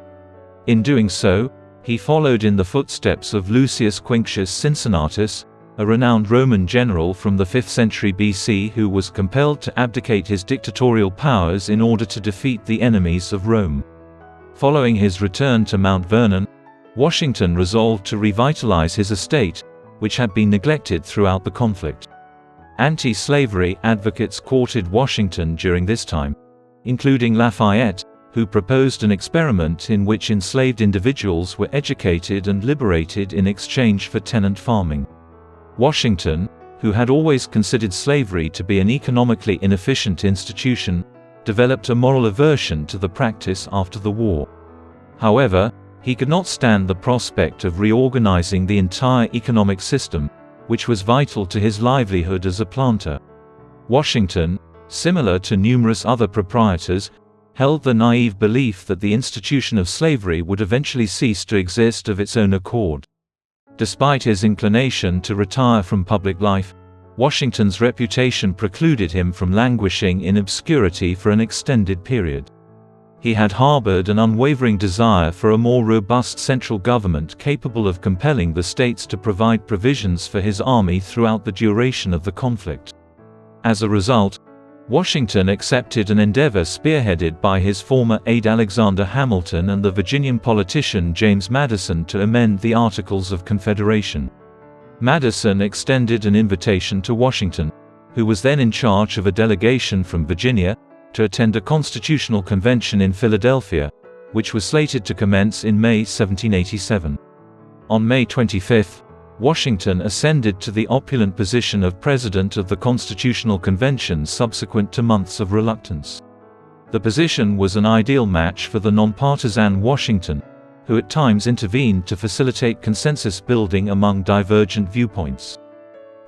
In doing so, he followed in the footsteps of Lucius Quinctius Cincinnatus, a renowned Roman general from the 5th century BC who was compelled to abdicate his dictatorial powers in order to defeat the enemies of Rome. Following his return to Mount Vernon, Washington resolved to revitalize his estate, which had been neglected throughout the conflict. Anti-slavery advocates courted Washington during this time, including Lafayette, who proposed an experiment in which enslaved individuals were educated and liberated in exchange for tenant farming. Washington, who had always considered slavery to be an economically inefficient institution, developed a moral aversion to the practice after the war. However, he could not stand the prospect of reorganizing the entire economic system, which was vital to his livelihood as a planter. Washington, similar to numerous other proprietors, held the naive belief that the institution of slavery would eventually cease to exist of its own accord. Despite his inclination to retire from public life, Washington's reputation precluded him from languishing in obscurity for an extended period. He had harbored an unwavering desire for a more robust central government capable of compelling the states to provide provisions for his army throughout the duration of the conflict. As a result, Washington accepted an endeavor spearheaded by his former aide Alexander Hamilton and the Virginian politician James Madison to amend the Articles of Confederation. Madison extended an invitation to Washington, who was then in charge of a delegation from Virginia, to attend a constitutional convention in Philadelphia, which was slated to commence in May 1787. On May 25, Washington ascended to the opulent position of President of the Constitutional Convention subsequent to months of reluctance. The position was an ideal match for the nonpartisan Washington, who at times intervened to facilitate consensus building among divergent viewpoints.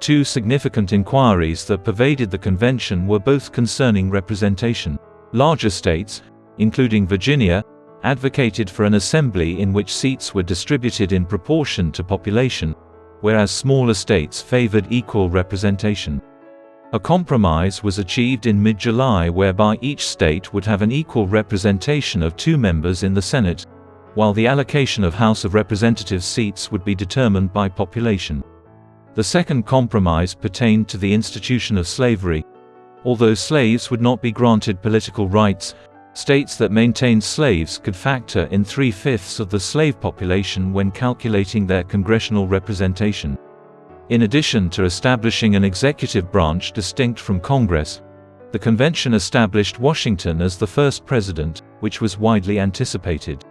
Two significant inquiries that pervaded the convention were both concerning representation. Larger states, including Virginia, advocated for an assembly in which seats were distributed in proportion to population, whereas smaller states favored equal representation. A compromise was achieved in mid-July whereby each state would have an equal representation of 2 members in the Senate, while the allocation of House of Representatives seats would be determined by population. The second compromise pertained to the institution of slavery. Although slaves would not be granted political rights, states that maintained slaves could factor in 3/5 of the slave population when calculating their congressional representation. In addition to establishing an executive branch distinct from Congress, the convention established Washington as the first president, which was widely anticipated.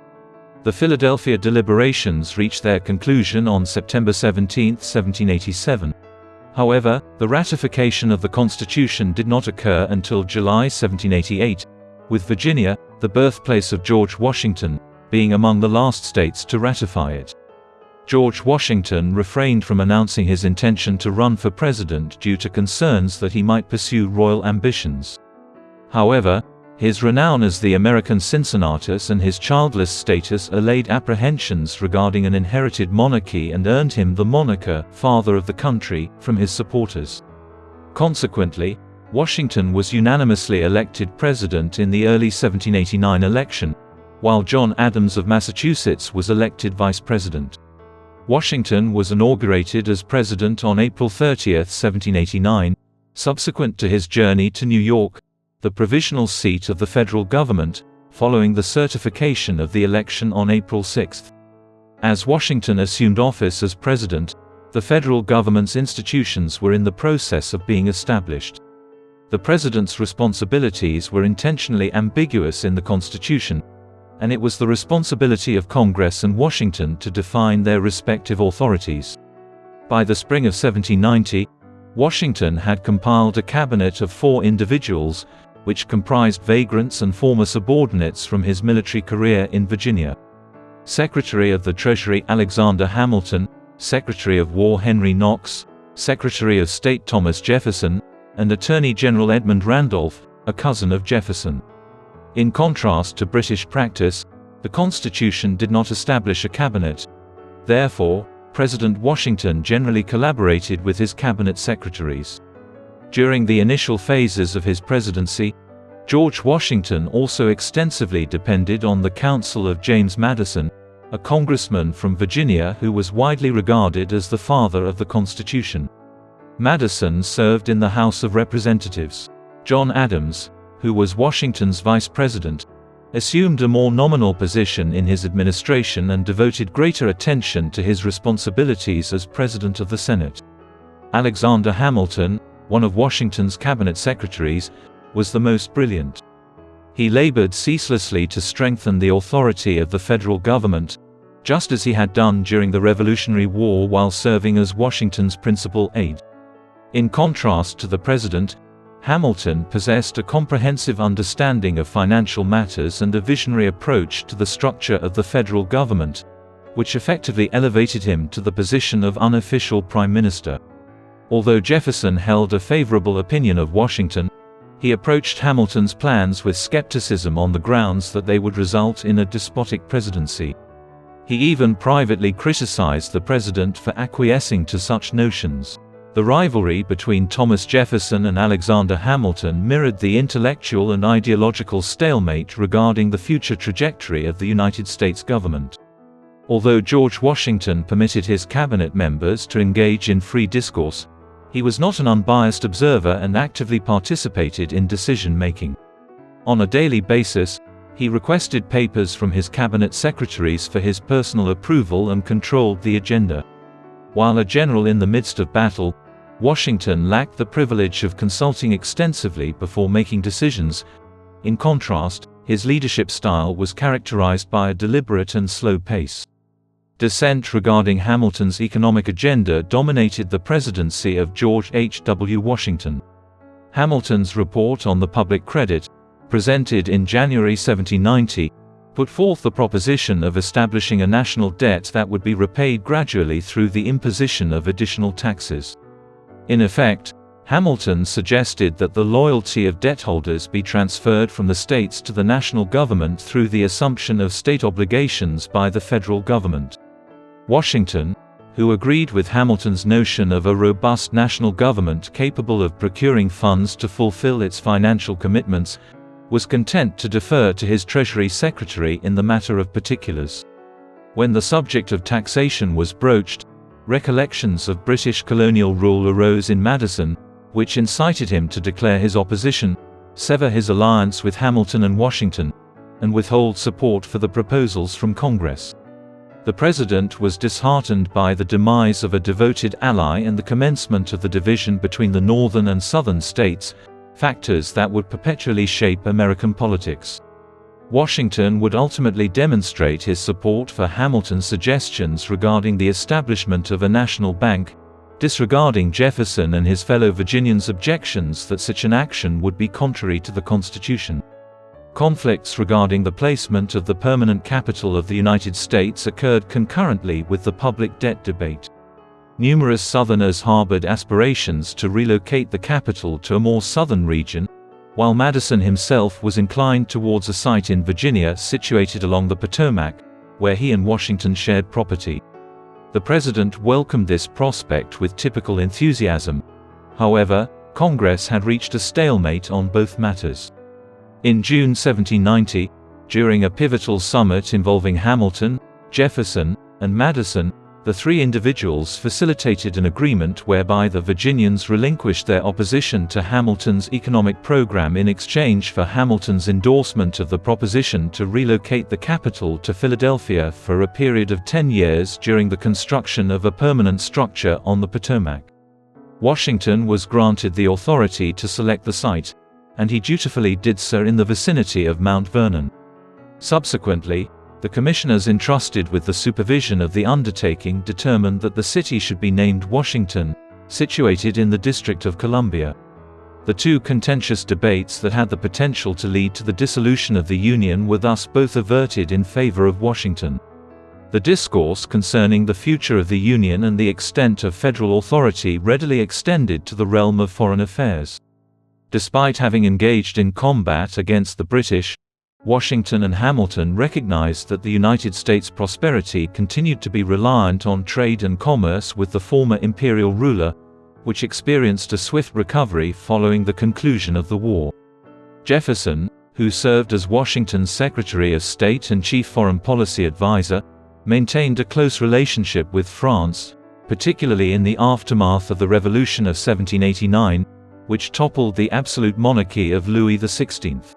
The Philadelphia deliberations reached their conclusion on September 17, 1787. However, the ratification of the Constitution did not occur until July 1788, with Virginia, the birthplace of George Washington, being among the last states to ratify it. George Washington refrained from announcing his intention to run for president due to concerns that he might pursue royal ambitions. However, his renown as the American Cincinnatus and his childless status allayed apprehensions regarding an inherited monarchy and earned him the moniker "Father of the Country" from his supporters. Consequently, Washington was unanimously elected president in the early 1789 election, while John Adams of Massachusetts was elected vice president. Washington was inaugurated as president on April 30, 1789, subsequent to his journey to New York, the provisional seat of the federal government, following the certification of the election on April 6. As Washington assumed office as president, the federal government's institutions were in the process of being established. The president's responsibilities were intentionally ambiguous in the Constitution, and it was the responsibility of Congress and Washington to define their respective authorities. By the spring of 1790, Washington had compiled a cabinet of 4 individuals, which comprised vagrants and former subordinates from his military career in Virginia. Secretary of the Treasury Alexander Hamilton, Secretary of War Henry Knox, Secretary of State Thomas Jefferson, and Attorney General Edmund Randolph, a cousin of Jefferson. In contrast to British practice, the Constitution did not establish a cabinet. Therefore, President Washington generally collaborated with his cabinet secretaries. During the initial phases of his presidency, George Washington also extensively depended on the counsel of James Madison, a congressman from Virginia who was widely regarded as the father of the Constitution. Madison served in the House of Representatives. John Adams, who was Washington's vice president, assumed a more nominal position in his administration and devoted greater attention to his responsibilities as President of the Senate. Alexander Hamilton, one of Washington's cabinet secretaries, was the most brilliant. He labored ceaselessly to strengthen the authority of the federal government, just as he had done during the Revolutionary War while serving as Washington's principal aide. In contrast to the president, Hamilton possessed a comprehensive understanding of financial matters and a visionary approach to the structure of the federal government, which effectively elevated him to the position of unofficial prime minister. Although Jefferson held a favorable opinion of Washington, he approached Hamilton's plans with skepticism on the grounds that they would result in a despotic presidency. He even privately criticized the president for acquiescing to such notions. The rivalry between Thomas Jefferson and Alexander Hamilton mirrored the intellectual and ideological stalemate regarding the future trajectory of the United States government. Although George Washington permitted his cabinet members to engage in free discourse, he was not an unbiased observer and actively participated in decision-making. On a daily basis, he requested papers from his cabinet secretaries for his personal approval and controlled the agenda. While a general in the midst of battle, Washington lacked the privilege of consulting extensively before making decisions. In contrast, his leadership style was characterized by a deliberate and slow pace. Dissent regarding Hamilton's economic agenda dominated the presidency of George H.W. Washington. Hamilton's report on the public credit, presented in January 1790, put forth the proposition of establishing a national debt that would be repaid gradually through the imposition of additional taxes. In effect, Hamilton suggested that the loyalty of debt holders be transferred from the states to the national government through the assumption of state obligations by the federal government. Washington, who agreed with Hamilton's notion of a robust national government capable of procuring funds to fulfill its financial commitments, was content to defer to his Treasury Secretary in the matter of particulars. When the subject of taxation was broached, recollections of British colonial rule arose in Madison, which incited him to declare his opposition, sever his alliance with Hamilton and Washington, and withhold support for the proposals from Congress. The president was disheartened by the demise of a devoted ally and the commencement of the division between the northern and southern states, factors that would perpetually shape American politics. Washington would ultimately demonstrate his support for Hamilton's suggestions regarding the establishment of a national bank, disregarding Jefferson and his fellow Virginians' objections that such an action would be contrary to the Constitution. Conflicts regarding the placement of the permanent capital of the United States occurred concurrently with the public debt debate. Numerous Southerners harbored aspirations to relocate the capital to a more southern region, while Madison himself was inclined towards a site in Virginia situated along the Potomac, where he and Washington shared property. The president welcomed this prospect with typical enthusiasm. However, Congress had reached a stalemate on both matters. In June 1790, during a pivotal summit involving Hamilton, Jefferson, and Madison, The three individuals facilitated an agreement whereby the Virginians relinquished their opposition to Hamilton's economic program in exchange for Hamilton's endorsement of the proposition to relocate the capital to Philadelphia for a period of 10 years during the construction of a permanent structure on the Potomac. Washington was granted the authority to select the site, and he dutifully did so in the vicinity of Mount Vernon. Subsequently, the commissioners entrusted with the supervision of the undertaking determined that the city should be named Washington, situated in the District of Columbia. The two contentious debates that had the potential to lead to the dissolution of the Union were thus both averted in favor of Washington. The discourse concerning the future of the Union and the extent of federal authority readily extended to the realm of foreign affairs. Despite having engaged in combat against the British, Washington and Hamilton recognized that the United States' prosperity continued to be reliant on trade and commerce with the former imperial ruler, which experienced a swift recovery following the conclusion of the war. Jefferson, who served as Washington's Secretary of State and Chief Foreign Policy Advisor, maintained a close relationship with France, particularly in the aftermath of the Revolution of 1789, which toppled the absolute monarchy of Louis XVI.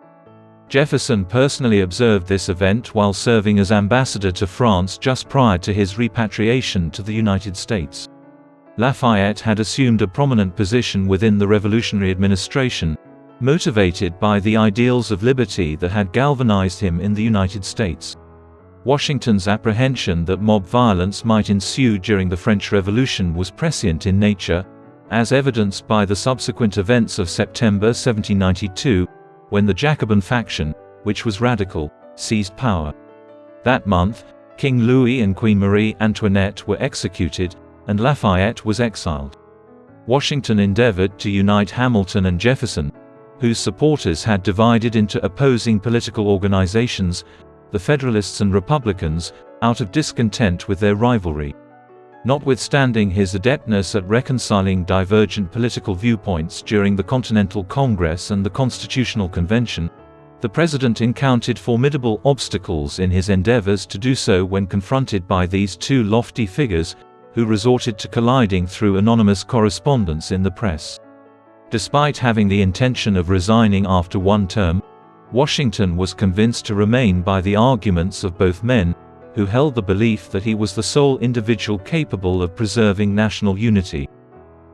Jefferson personally observed this event while serving as ambassador to France just prior to his repatriation to the United States. Lafayette had assumed a prominent position within the Revolutionary administration, motivated by the ideals of liberty that had galvanized him in the United States. Washington's apprehension that mob violence might ensue during the French Revolution was prescient in nature, as evidenced by the subsequent events of September 1792, when the Jacobin faction, which was radical, seized power. That month, King Louis and Queen Marie Antoinette were executed, and Lafayette was exiled. Washington endeavored to unite Hamilton and Jefferson, whose supporters had divided into opposing political organizations, the Federalists and Republicans, out of discontent with their rivalry. Notwithstanding his adeptness at reconciling divergent political viewpoints during the Continental Congress and the Constitutional Convention, the president encountered formidable obstacles in his endeavors to do so when confronted by these two lofty figures, who resorted to colliding through anonymous correspondence in the press. Despite having the intention of resigning after one term, Washington was convinced to remain by the arguments of both men, who held the belief that he was the sole individual capable of preserving national unity.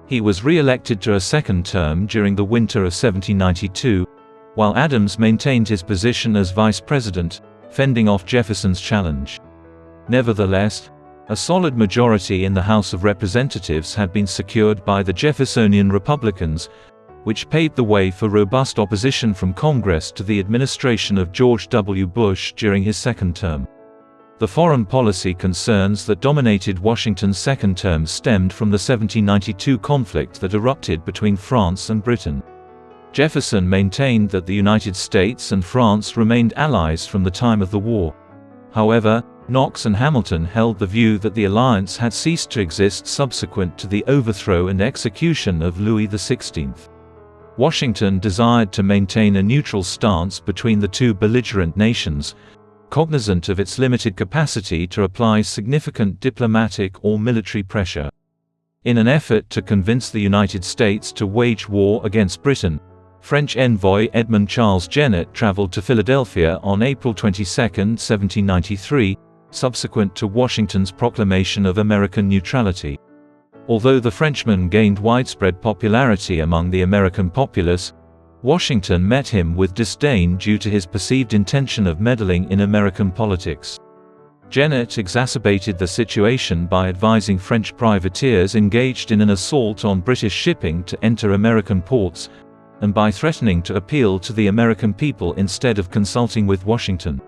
He was re-elected to a second term during the winter of 1792, while Adams maintained his position as vice president, fending off Jefferson's challenge. Nevertheless, a solid majority in the House of Representatives had been secured by the Jeffersonian Republicans, which paved the way for robust opposition from Congress to the administration of George W. Bush during his second term. The foreign policy concerns that dominated Washington's second term stemmed from the 1792 conflict that erupted between France and Britain. Jefferson maintained that the United States and France remained allies from the time of the war. However, Knox and Hamilton held the view that the alliance had ceased to exist subsequent to the overthrow and execution of Louis XVI. Washington desired to maintain a neutral stance between the two belligerent nations, cognizant of its limited capacity to apply significant diplomatic or military pressure. In an effort to convince the United States to wage war against Britain, French envoy Edmond Charles Genet traveled to Philadelphia on April 22, 1793, subsequent to Washington's proclamation of American neutrality. Although the Frenchman gained widespread popularity among the American populace, Washington met him with disdain due to his perceived intention of meddling in American politics. Genet exacerbated the situation by advising French privateers engaged in an assault on British shipping to enter American ports, and by threatening to appeal to the American people instead of consulting with Washington.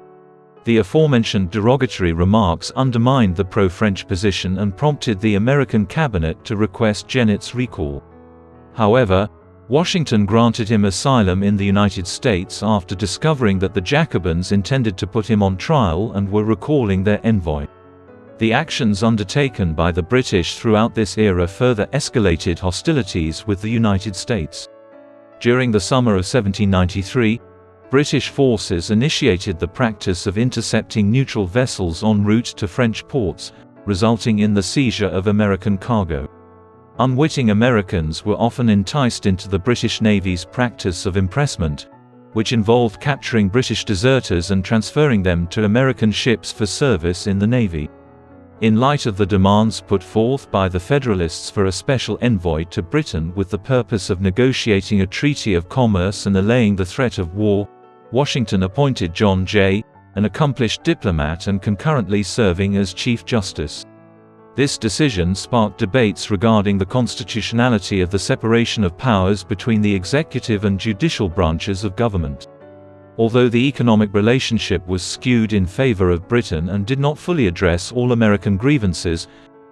The aforementioned derogatory remarks undermined the pro-French position and prompted the American cabinet to request Genet's recall. However, Washington granted him asylum in the United States after discovering that the Jacobins intended to put him on trial and were recalling their envoy. The actions undertaken by the British throughout this era further escalated hostilities with the United States. During the summer of 1793, British forces initiated the practice of intercepting neutral vessels en route to French ports, resulting in the seizure of American cargo. Unwitting Americans were often enticed into the British Navy's practice of impressment, which involved capturing British deserters and transferring them to American ships for service in the Navy. In light of the demands put forth by the Federalists for a special envoy to Britain with the purpose of negotiating a treaty of commerce and allaying the threat of war, Washington appointed John Jay, an accomplished diplomat and concurrently serving as Chief Justice. This decision sparked debates regarding the constitutionality of the separation of powers between the executive and judicial branches of government. Although the economic relationship was skewed in favor of Britain and did not fully address all American grievances,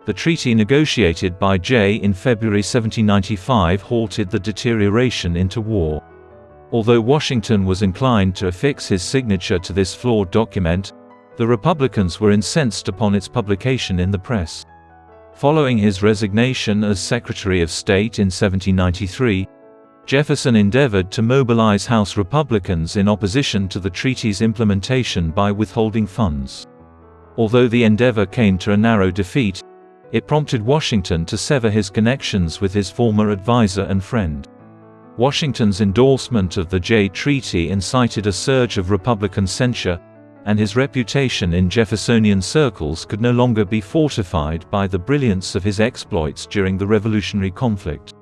the treaty negotiated by Jay in February 1795 halted the deterioration into war. Although Washington was inclined to affix his signature to this flawed document, the Republicans were incensed upon its publication in the press. Following his resignation as Secretary of State in 1793, Jefferson endeavored to mobilize House Republicans in opposition to the treaty's implementation by withholding funds. Although the endeavor came to a narrow defeat, it prompted Washington to sever his connections with his former advisor and friend. Washington's endorsement of the Jay Treaty incited a surge of Republican censure, and his reputation in Jeffersonian circles could no longer be fortified by the brilliance of his exploits during the Revolutionary conflict.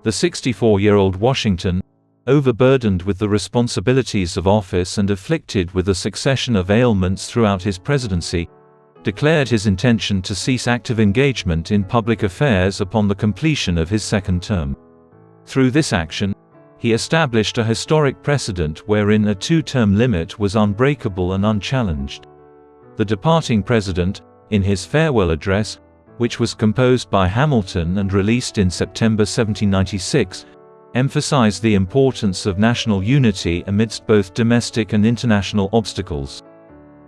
The 64-year-old Washington, overburdened with the responsibilities of office and afflicted with a succession of ailments throughout his presidency, declared his intention to cease active engagement in public affairs upon the completion of his second term. Through this action, he established a historic precedent wherein a two-term limit was unbreakable and unchallenged. The departing president, in his farewell address, which was composed by Hamilton and released in September 1796, emphasized the importance of national unity amidst both domestic and international obstacles.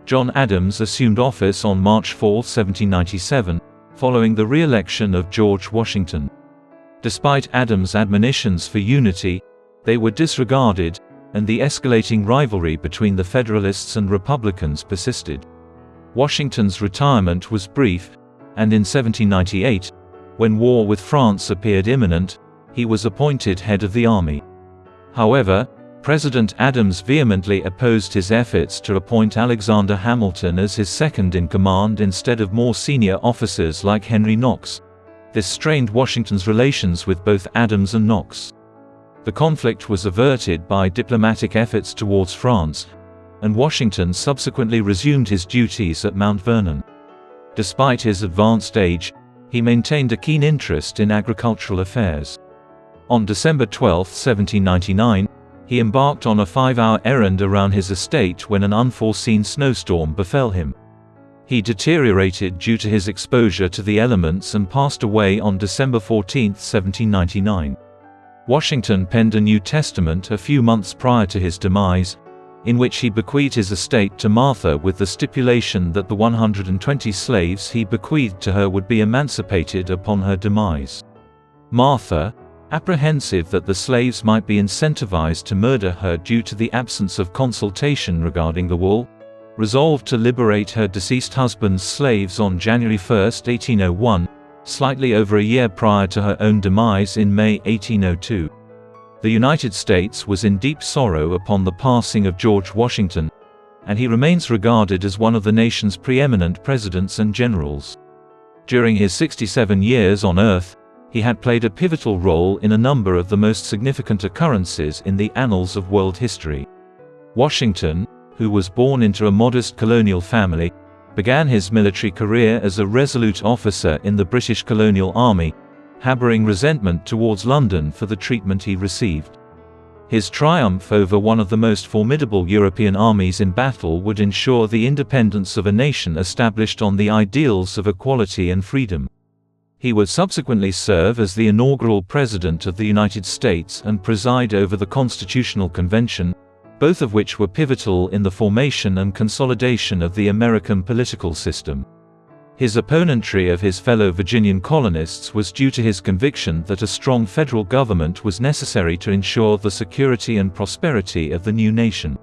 John Adams assumed office on March 4, 1797, following the re-election of George Washington. Despite Adams' admonitions for unity, they were disregarded, and the escalating rivalry between the Federalists and Republicans persisted. Washington's retirement was brief, and in 1798, when war with France appeared imminent, he was appointed head of the army. However, President Adams vehemently opposed his efforts to appoint Alexander Hamilton as his second-in-command instead of more senior officers like Henry Knox. This strained Washington's relations with both Adams and Knox. The conflict was averted by diplomatic efforts towards France, and Washington subsequently resumed his duties at Mount Vernon. Despite his advanced age, he maintained a keen interest in agricultural affairs. On December 12, 1799, he embarked on a 5-hour errand around his estate when an unforeseen snowstorm befell him. He deteriorated due to his exposure to the elements and passed away on December 14, 1799. Washington penned a New Testament a few months prior to his demise, in which he bequeathed his estate to Martha with the stipulation that the 120 slaves he bequeathed to her would be emancipated upon her demise. Martha, apprehensive that the slaves might be incentivized to murder her due to the absence of consultation regarding the will, resolved to liberate her deceased husband's slaves on January 1, 1801, slightly over a year prior to her own demise in May 1802. The United States was in deep sorrow upon the passing of George Washington, and he remains regarded as one of the nation's preeminent presidents and generals. During his 67 years on Earth, he had played a pivotal role in a number of the most significant occurrences in the annals of world history. Washington, who was born into a modest colonial family, began his military career as a resolute officer in the British Colonial Army, harboring resentment towards London for the treatment he received. His triumph over one of the most formidable European armies in battle would ensure the independence of a nation established on the ideals of equality and freedom. He would subsequently serve as the inaugural President of the United States and preside over the Constitutional Convention, both of which were pivotal in the formation and consolidation of the American political system. His opponentry of his fellow Virginian colonists was due to his conviction that a strong federal government was necessary to ensure the security and prosperity of the new nation.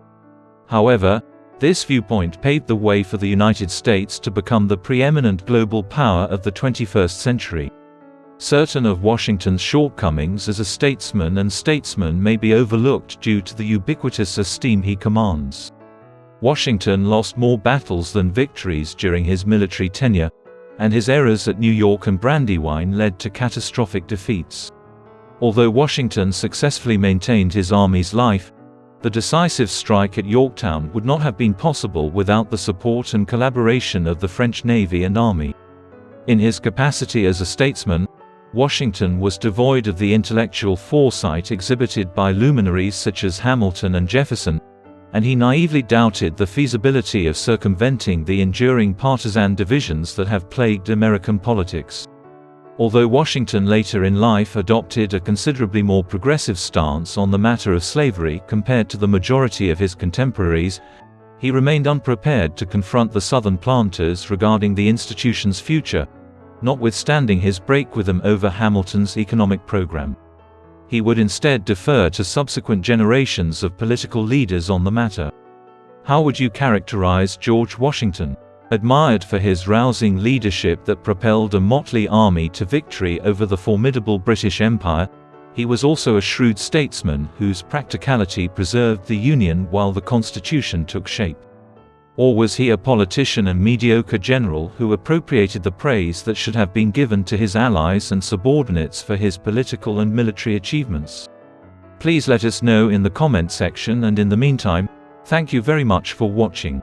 However, This viewpoint paved the way for the United States to become the preeminent global power of the 21st century. Certain of Washington's shortcomings as a statesman may be overlooked due to the ubiquitous esteem he commands. Washington lost more battles than victories during his military tenure, and his errors at New York and Brandywine led to catastrophic defeats. Although Washington successfully maintained his army's life, the decisive strike at Yorktown would not have been possible without the support and collaboration of the French Navy and Army. In his capacity as a statesman, Washington was devoid of the intellectual foresight exhibited by luminaries such as Hamilton and Jefferson, and he naively doubted the feasibility of circumventing the enduring partisan divisions that have plagued American politics. Although Washington later in life adopted a considerably more progressive stance on the matter of slavery compared to the majority of his contemporaries, he remained unprepared to confront the Southern planters regarding the institution's future, notwithstanding his break with them over Hamilton's economic program. He would instead defer to subsequent generations of political leaders on the matter. How would you characterize George Washington? Admired for his rousing leadership that propelled a motley army to victory over the formidable British Empire, he was also a shrewd statesman whose practicality preserved the Union while the Constitution took shape. Or was he a politician and mediocre general who appropriated the praise that should have been given to his allies and subordinates for his political and military achievements? Please let us know in the comment section, and in the meantime, thank you very much for watching.